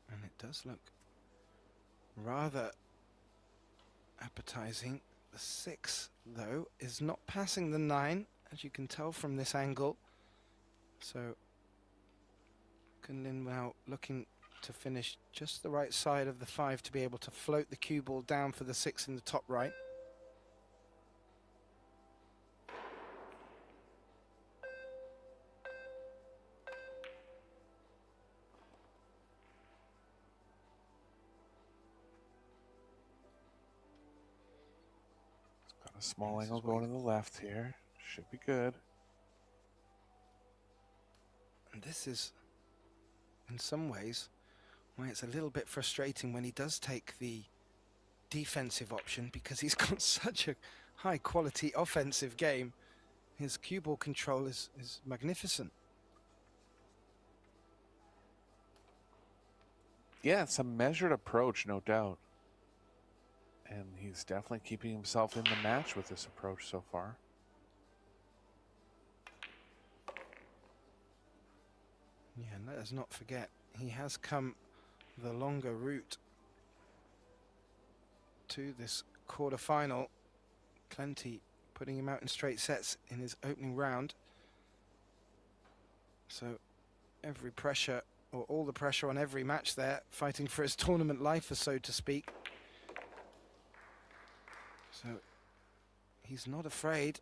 And it does look rather appetizing. The 6, though, is not passing the 9, as you can tell from this angle. So Kun Lin now looking to finish just the right side of the 5 to be able to float the cue ball down for the 6 in the top right. Got a small angle going to the left here. Should be good. And this is, in some ways, Well, it's a little bit frustrating when he does take the defensive option because he's got such a high quality offensive game. His cue ball control is magnificent. Yeah, it's a measured approach, no doubt. And he's definitely keeping himself in the match with this approach so far. Yeah, and let us not forget, he has come the longer route to this quarter-final. Kaçi putting him out in straight sets in his opening round. So every pressure, or all the pressure on every match there, fighting for his tournament life, so to speak. So he's not afraid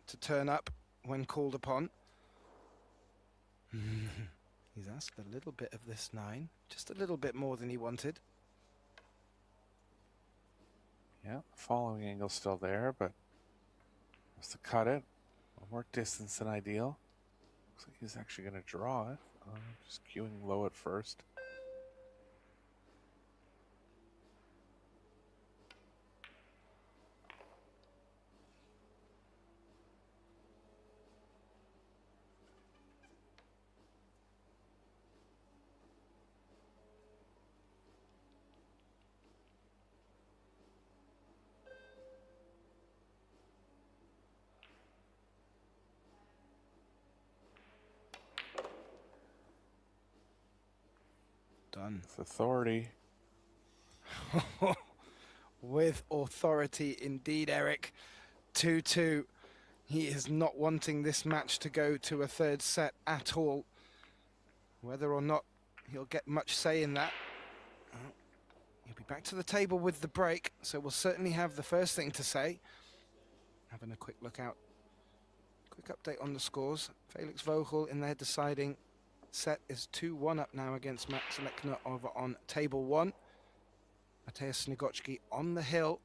to turn up when called upon. He's asked a little bit of this 9, just a little bit more than he wanted. Yeah, following angle's still there, but has to cut it. A more distance than ideal. Looks like he's actually going to draw it. Just cueing low at first. Done. With authority. With authority indeed, Eric. 2-2. He is not wanting this match to go to a third set at all. Whether or not he'll get much say in that. He'll be back to the table with the break, so we'll certainly have the first thing to say. Having a quick look out. Quick update on the scores. Felix Vogel in their deciding set is 2-1 up now against Max Lechner over on table 1. Mateusz Snigocki on the hill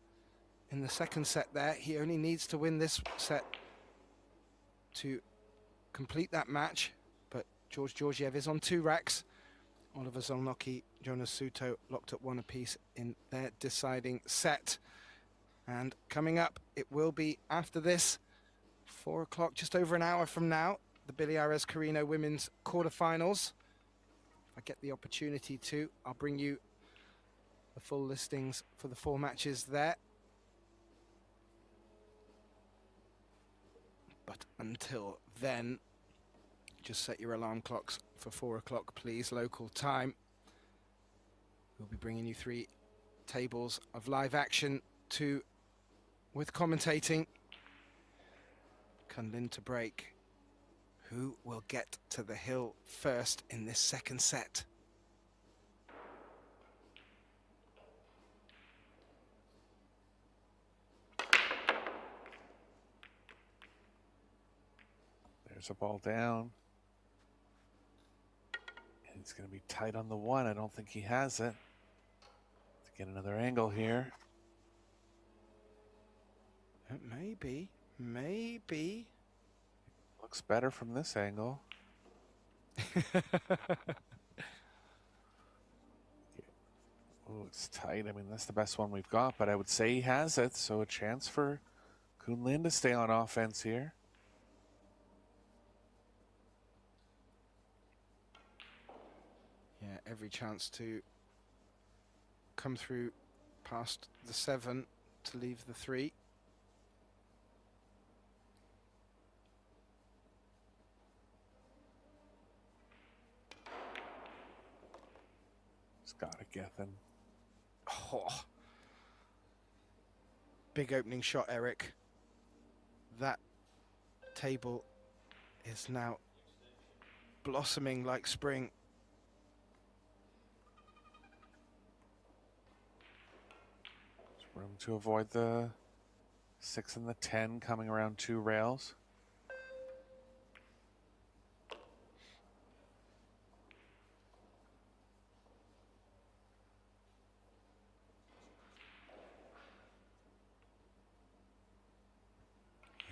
in the second set there. He only needs to win this set to complete that match, but George Georgiev is on 2 racks. Oliver Zolnocki, Jonas Suto locked at 1 apiece in their deciding set. And coming up, it will be after this, 4 o'clock, just over an hour from now, the Billy Ares Carino women's quarterfinals. If I get the opportunity to, I'll bring you the full listings for the 4 matches there. But until then, just set your alarm clocks for 4 o'clock, please, local time. We'll be bringing you 3 tables of live action, 2 with commentating. Kun Lin to break. Who will get to the hill first in this second set? There's a ball down. And it's going to be tight on the 1. I don't think he has it. To get another angle here. Maybe. Maybe. Looks better from this angle. Oh, it's tight. I mean, that's the best one we've got, but I would say he has it. So a chance for Kun Lin to stay on offense here. Yeah, every chance to come through past the 7 to leave the 3. He's got to get them. Oh. Big opening shot, Eric. That table is now blossoming like spring. There's room to avoid the 6 and the 10 coming around 2 rails.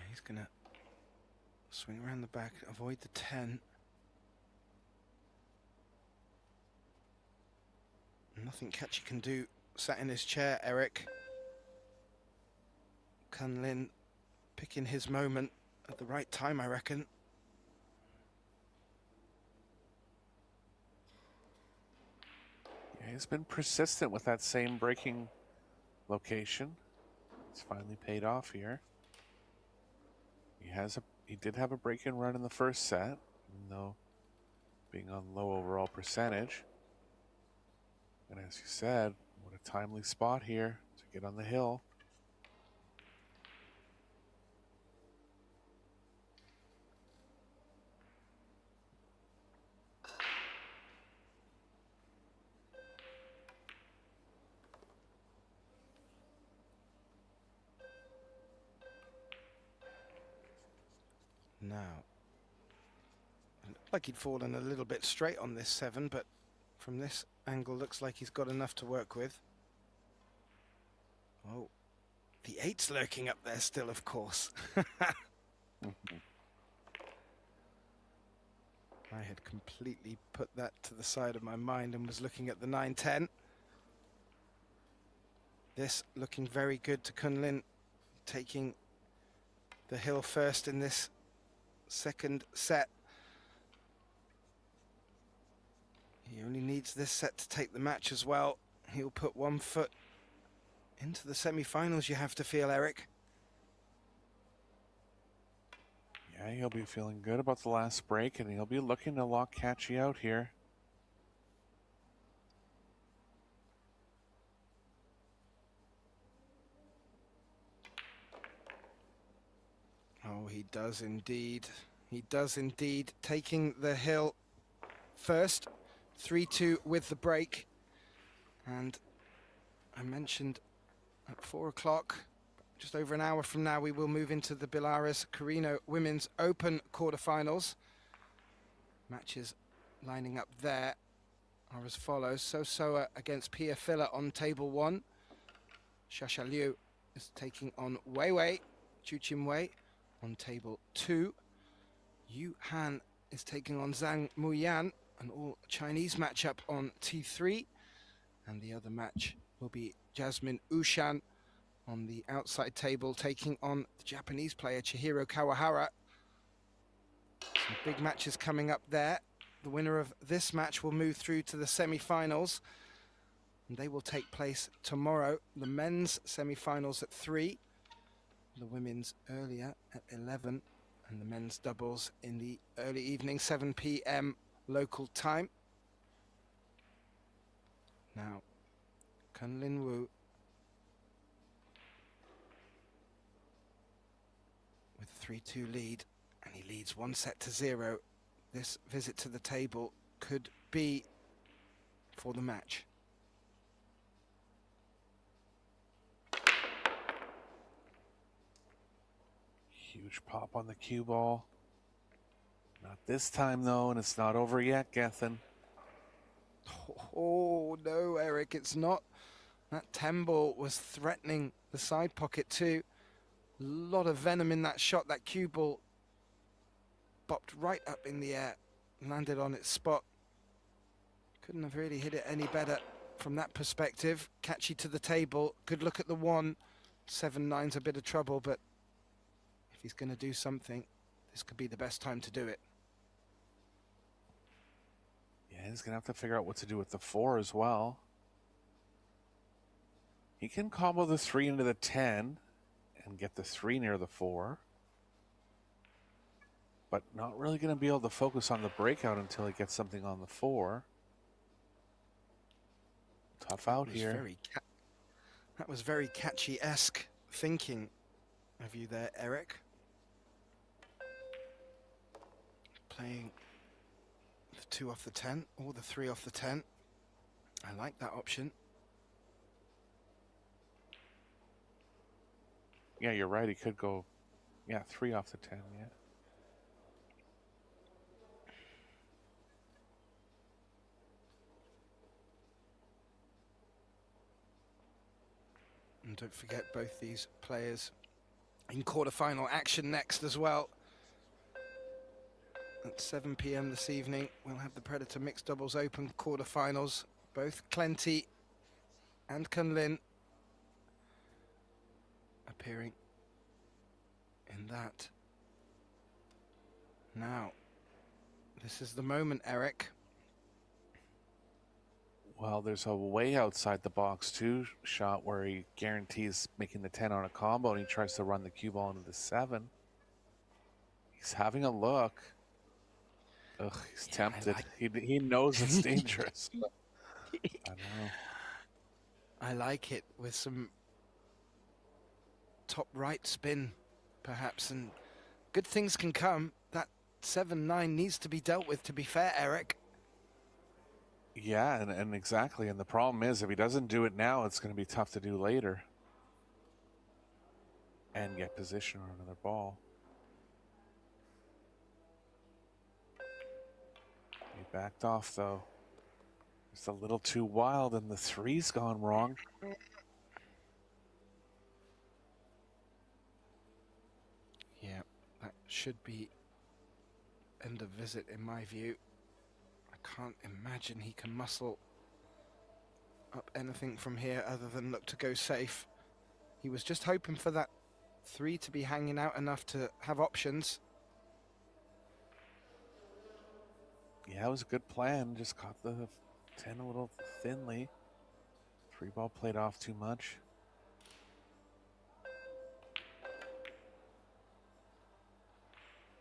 He's gonna swing around the back, avoid the 10. Nothing Kaçi can do sat in his chair, Eric. Kun Lin picking his moment at the right time, I reckon. Yeah, he's been persistent with that same breaking location. It's finally paid off here. He did have a break and run in the first set, even though being on low overall percentage. And as you said, what a timely spot here to get on the hill. Now, it looked like he'd fallen a little bit straight on this 7, but from this angle looks like he's got enough to work with. Oh, the 8's lurking up there still, of course. I had completely put that to the side of my mind and was looking at the 9-10. This looking very good to Kun Lin, taking the hill first in this second set. He only needs this set to take the match as well. He'll put one foot into the semi-finals, you have to feel, Eric. Yeah, he'll be feeling good about the last break, and he'll be looking to lock Kaçi out here. Oh, he does indeed. He does indeed. Taking the hill first. 3-2 with the break. And I mentioned at 4 o'clock, just over an hour from now, we will move into the Belarus Carino Women's Open quarterfinals. Matches lining up there are as follows. Sosoa against Pia Filler on table 1. Xia Liu is taking on Wei Wei, Chu Chin Wei on table 2. Yu Han is taking on Zhang Muyan, an all-Chinese matchup on T3. And the other match will be Jasmine Ushan on the outside table, taking on the Japanese player Chihiro Kawahara. Some big matches coming up there. The winner of this match will move through to the semi-finals, and they will take place tomorrow. The men's semi-finals at 3, the women's earlier at 11, and the men's doubles in the early evening, 7 p.m. local time. Now, Kun Lin Wu with a 3-2 lead, and he leads 1-0. This visit to the table could be for the match. Huge pop on the cue ball. Not this time, though, and it's not over yet, Gethin. Oh, no, Eric, it's not. That 10 ball was threatening the side pocket too. A lot of venom in that shot. That cue ball bopped right up in the air, landed on its spot. Couldn't have really hit it any better from that perspective. Kaçi to the table. Good look at the 1. 7-9's a bit of trouble, but if he's going to do something, this could be the best time to do it. Yeah, he's going to have to figure out what to do with the 4 as well. He can combo the 3 into the 10 and get the 3 near the 4. But not really going to be able to focus on the breakout until he gets something on the 4. Tough out here. That was very Kaçi-esque thinking of you there, Eric. Playing the 2 off the 10 or the 3 off the 10. I like that option. Yeah, you're right. He could go, 3 off the 10, yeah. And don't forget both these players in quarterfinal action next as well. At 7 p.m. this evening, we'll have the Predator Mixed Doubles Open quarterfinals. Both Eklent and Kun Lin appearing in that. Now, this is the moment, Eric. Well, there's a way outside the box too shot where he guarantees making the 10 on a combo, and he tries to run the cue ball into the 7. He's having a look. Ugh, he's tempted. He knows it's dangerous. I know. I like it with some top right spin, perhaps, and good things can come. That 7-9 needs to be dealt with, to be fair, Eric. Yeah, and exactly. And the problem is, if he doesn't do it now, it's going to be tough to do later. And get position on another ball. He backed off, though. It's a little too wild, and the 3's gone wrong. Yeah, that should be end of visit in my view. I can't imagine he can muscle up anything from here other than look to go safe. He was just hoping for that 3 to be hanging out enough to have options. Yeah, it was a good plan. Just caught the 10 a little thinly. 3 ball played off too much.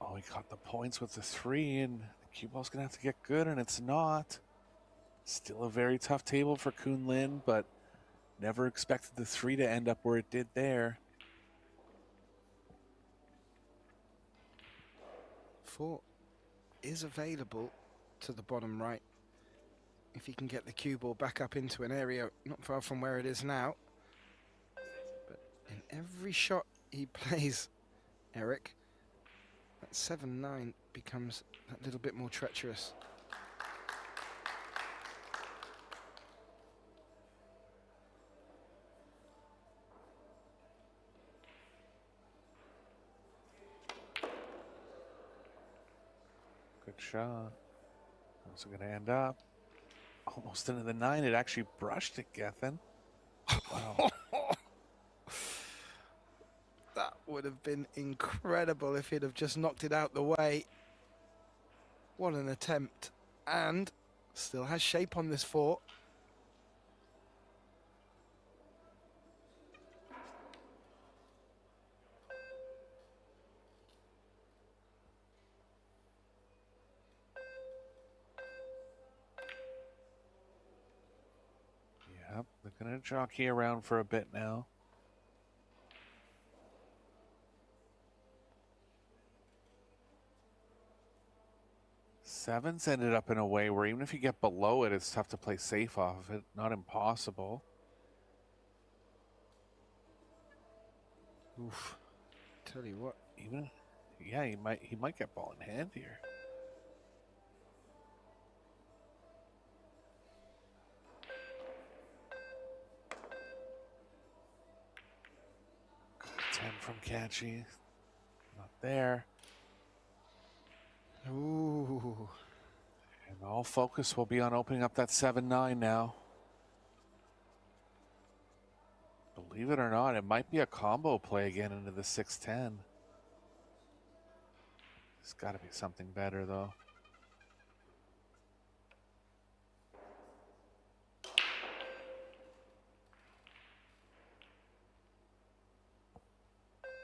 Oh, he caught the points with the 3, and the cue ball's going to have to get good, and it's not. Still a very tough table for Kun Lin, but never expected the 3 to end up where it did there. 4 is available to the bottom right if he can get the cue ball back up into an area not far from where it is now. But in every shot he plays, Eric, that 7-9 becomes that little bit more treacherous. Good shot. How's it going to end up? Almost into the 9. It actually brushed it, Gethin. Wow. That would have been incredible if he'd have just knocked it out the way. What an attempt. And still has shape on this 4. Yep, they're going to jockey around for a bit now. Sevens ended up in a way where even if you get below it, it's tough to play safe off of it. Not impossible. Oof. Tell you what. Even, yeah, he might get ball in hand here. Good 10 from Kaçi. Not there. Ooh. And all focus will be on opening up that 7-9 now. Believe it or not, it might be a combo play again into the 6-10. It's got to be something better, though.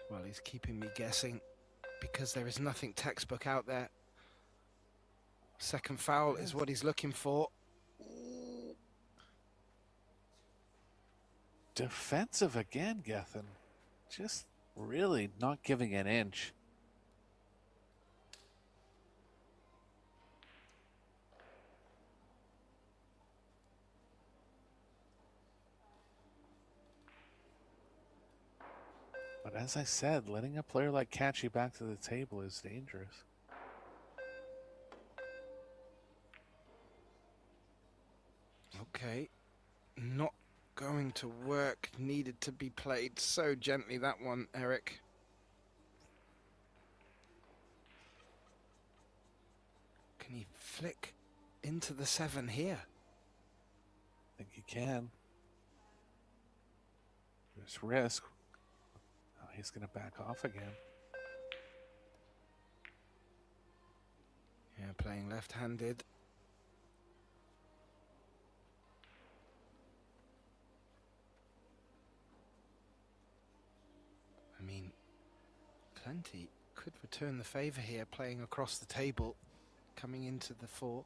Well, he's keeping me guessing because there is nothing textbook out there. Second foul is what he's looking for. Defensive again, Gethin. Just really not giving an inch. But as I said, letting a player like Kaçi back to the table is dangerous. Okay, not going to work. Needed to be played so gently, that one, Eric. Can he flick into the 7 here? I think he can. There's risk. Oh, he's going to back off again. Yeah, playing left-handed. I mean, Plenty could return the favour here, playing across the table, coming into the 4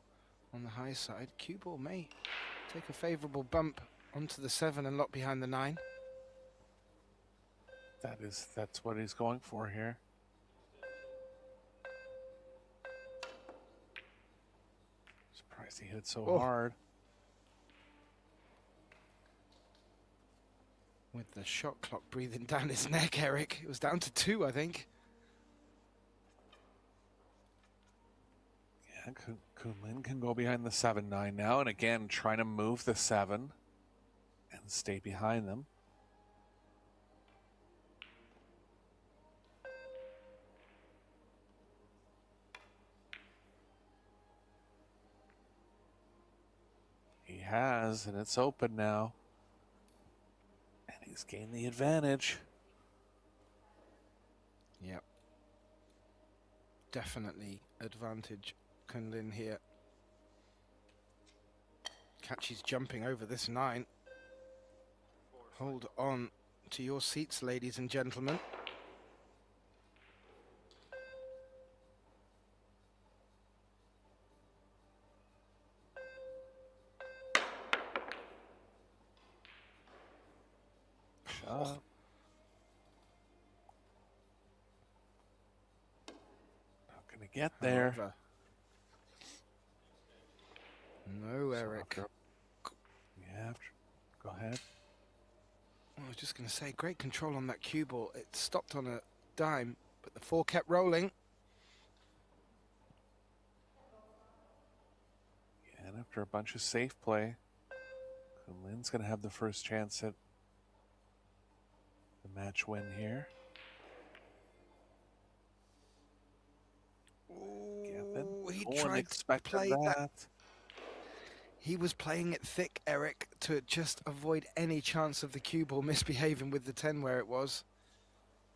on the high side. Cue ball may take a favourable bump onto the 7 and lock behind the 9. That's what he's going for here. Surprised he hit it so hard. With the shot clock breathing down his neck, Eric. It was down to 2, I think. Yeah, Kun Lin can go behind the 7-9 now, and again trying to move the 7 and stay behind them. He has, and it's open now. And he's gained the advantage. Yep. Definitely advantage Kun Lin here. Kaçi's jumping over this 9. Hold on to your seats, ladies and gentlemen. Not gonna get there. However, no, Eric. Yeah, go ahead. I was just going to say, great control on that cue ball. It stopped on a dime, but the 4 kept rolling. Yeah, and after a bunch of safe play, Kun Lin's going to have the first chance at the match win here. Ooh, he No one tried to expected play that. that. He was playing it thick, Eric, to just avoid any chance of the cue ball misbehaving with the 10 where it was.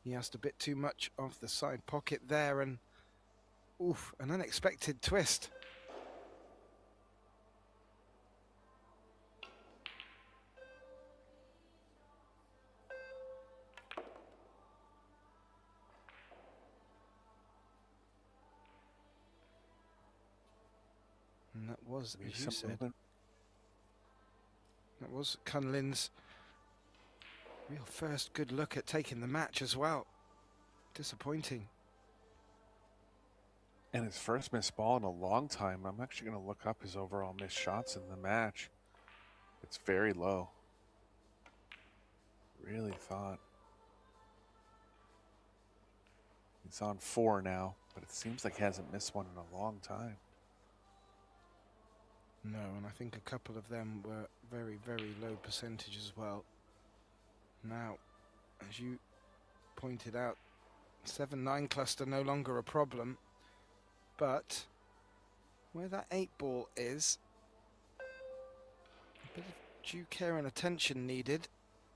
He asked a bit too much of the side pocket there, and oof, an unexpected twist. And that was, as you said, that was Kun Lin's real first good look at taking the match as well. Disappointing. And his first missed ball in a long time. I'm actually going to look up his overall missed shots in the match. It's very low. Really thought. He's on 4 now, but it seems like he hasn't missed one in a long time. No, and I think a couple of them were very, very low percentage as well. Now, as you pointed out, 7-9 cluster no longer a problem, but where that 8 ball is, a bit of due care and attention needed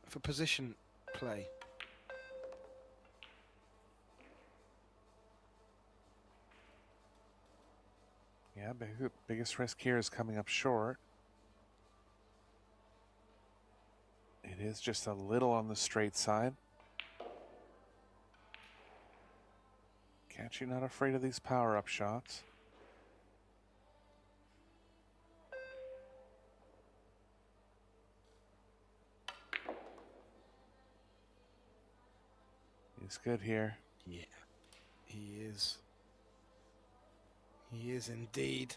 for position play. Yeah, biggest risk here is coming up short. It is just a little on the straight side. Kaçi not afraid of these power-up shots. He's good here. Yeah, he is. He is indeed.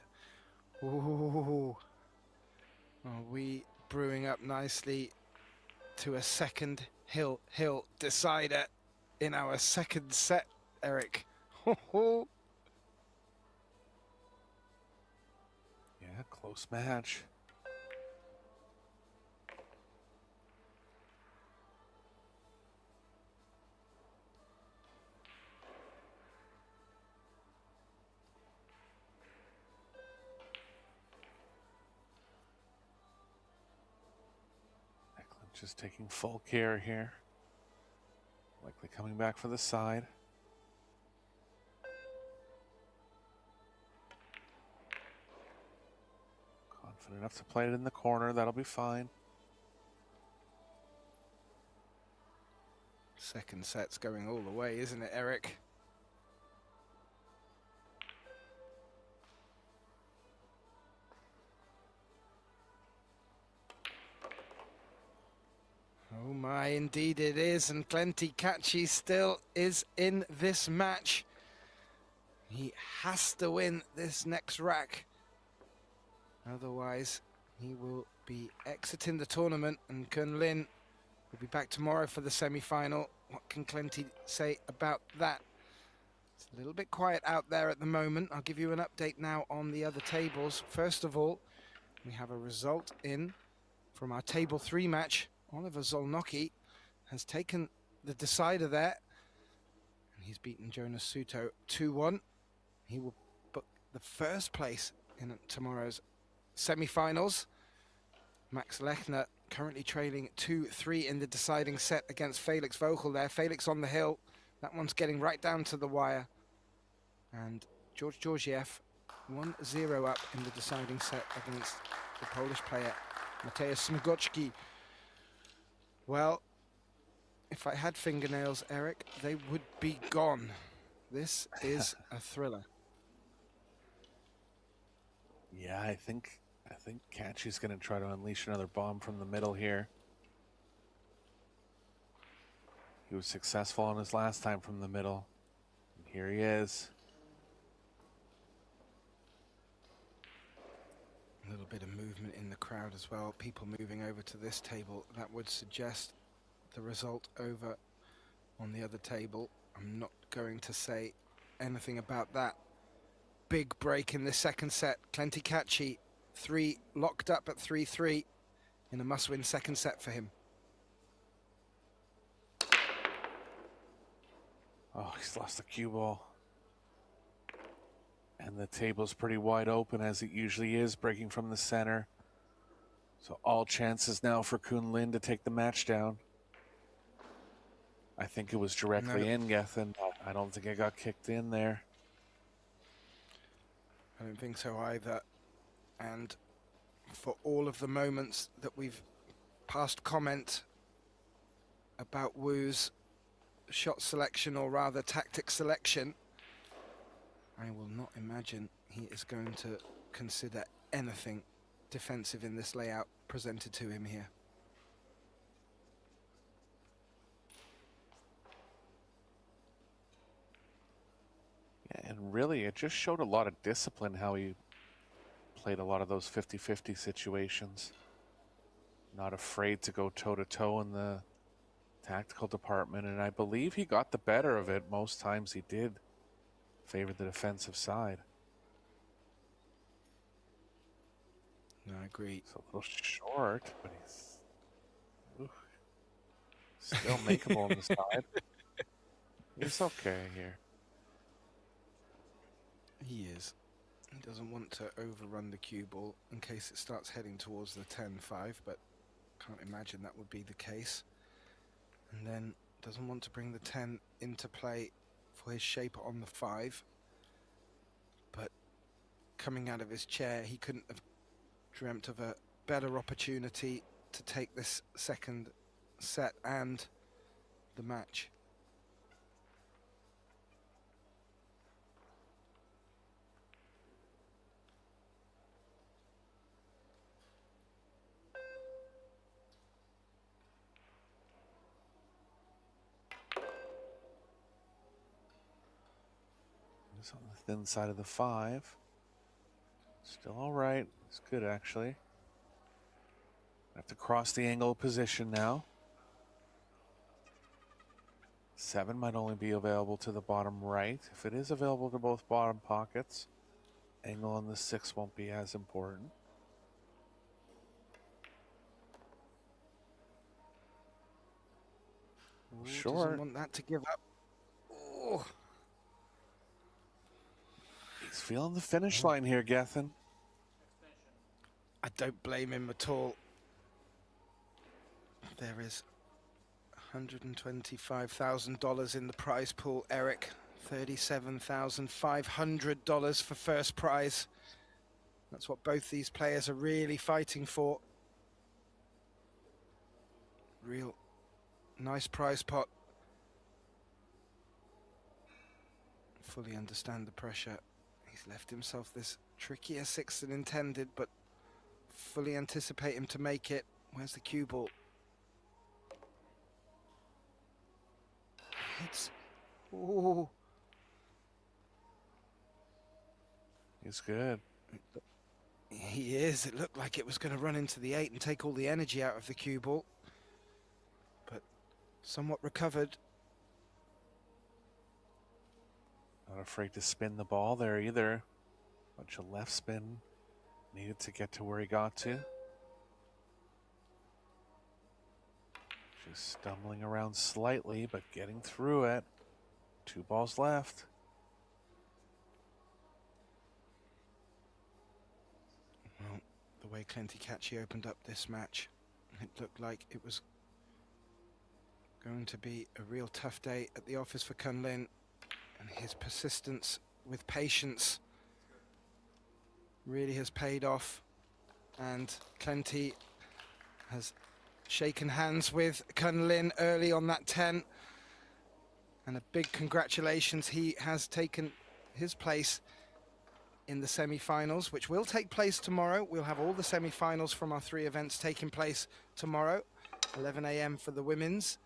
Ooh. Are we brewing up nicely to a second hill decider in our second set, Eric? Yeah, close match. Just taking full care here. Likely coming back for the side. Confident enough to play it in the corner. That'll be fine. Second set's going all the way, isn't it, Eric? Oh my, indeed it is, and Eklent Kaçi still is in this match. He has to win this next rack. Otherwise, he will be exiting the tournament, and Kun Lin will be back tomorrow for the semi-final. What can Eklent say about that? It's a little bit quiet out there at the moment. I'll give you an update now on the other tables. First of all, we have a result in from our table 3 match. Oliver Zolnocki has taken the decider there, and he's beaten Jonas Suto 2-1. He will book the first place in tomorrow's semi-finals. Max Lechner currently trailing 2-3 in the deciding set against Felix Vogel there. Felix on the hill. That one's getting right down to the wire. And George Georgiev 1-0 up in the deciding set against the Polish player Mateusz Smigocki. Well, if I had fingernails, Eric, they would be gone. This is a thriller. Yeah, I think Kaçi's going to try to unleash another bomb from the middle here. He was successful on his last time from the middle. And here he is. A little bit of movement in the crowd as well. People moving over to this table. That would suggest the result over on the other table. I'm not going to say anything about that. Big break in the second set. Eklent Kaçi, 3 locked up at 3-3 in a must-win second set for him. Oh, he's lost the cue ball. And the table's pretty wide open, as it usually is, breaking from the center. So all chances now for Kun Lin to take the match down. I think it was directly in, Gethin. I don't think it got kicked in there. I don't think so either. And for all of the moments that we've passed comment about Wu's shot selection, or rather tactic selection, I will not imagine he is going to consider anything defensive in this layout presented to him here. Yeah, and really, it just showed a lot of discipline how he played a lot of those 50-50 situations. Not afraid to go toe-to-toe in the tactical department, and I believe he got the better of it. Most times he did favor the defensive side. No, I agree. It's a little short, but he's still makeable on the side. It's okay here. He is. He doesn't want to overrun the cue ball in case it starts heading towards the 10-5, but can't imagine that would be the case. And then doesn't want to bring the 10 into play for his shaper on the 5. But coming out of his chair, he couldn't have dreamt of a better opportunity to take this second set and the match. It's on the thin side of the 5. Still all right. It's good, actually. Have to cross the angle position now. 7 might only be available to the bottom right. If it is available to both bottom pockets, angle on the 6 won't be as important. Short. Doesn't want that to give up. Oh. He's feeling the finish line here, Gethin. I don't blame him at all. There is $125,000 in the prize pool, Eric. $37,500 for first prize. That's what both these players are really fighting for. Real nice prize pot. Fully understand the pressure. He's left himself this trickier six than intended, but fully anticipate him to make it. Where's the cue ball? It's... Ooh. He's good. He is. It looked like it was going to run into the 8 and take all the energy out of the cue ball, but somewhat recovered. Not afraid to spin the ball there either. Bunch of left spin needed to get to where he got to. Just stumbling around slightly, but getting through it. 2 balls left. Well, the way Eklent Kaçi opened up this match, it looked like it was going to be a real tough day at the office for Kun Lin, and his persistence with patience really has paid off, and Eklent has shaken hands with Kun Lin early on that 10, and a big congratulations. He has taken his place in the semi-finals, which will take place tomorrow. We'll have all the semi-finals from our 3 events taking place tomorrow. 11 a.m. for the women's,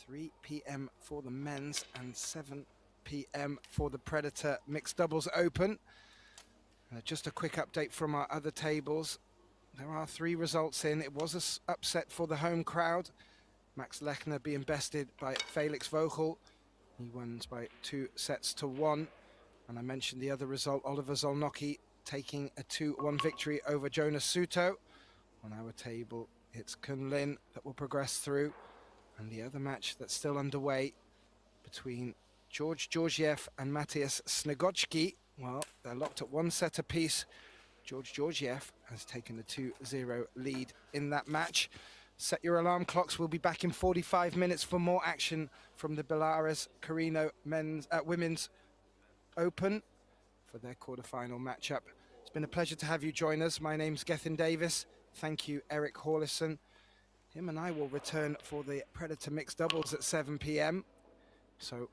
3 p.m. for the men's, and 7 p.m. for the Predator Mixed Doubles Open. Just a quick update from our other tables. There are 3 results in. It was an upset for the home crowd. Max Lechner being bested by Felix Vogel. He wins by 2-1. And I mentioned the other result, Oliver Zolnocki taking a 2-1 victory over Jonas Suto. On our table, it's Kun Lin that will progress through. And the other match that's still underway between George Georgiev and Matthias Snegocki, well, they're locked at 1 set apiece. George Georgiev has taken the 2-0 lead in that match. Set your alarm clocks. We'll be back in 45 minutes for more action from the Belarus Carino Women's Open for their quarterfinal matchup. It's been a pleasure to have you join us. My name's Gethin Davis. Thank you, Eric Horlison. Him and I will return for the Predator Mixed Doubles at 7 p.m. So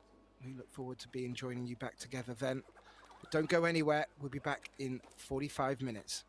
we look forward to joining you back together then. But don't go anywhere. We'll be back in 45 minutes.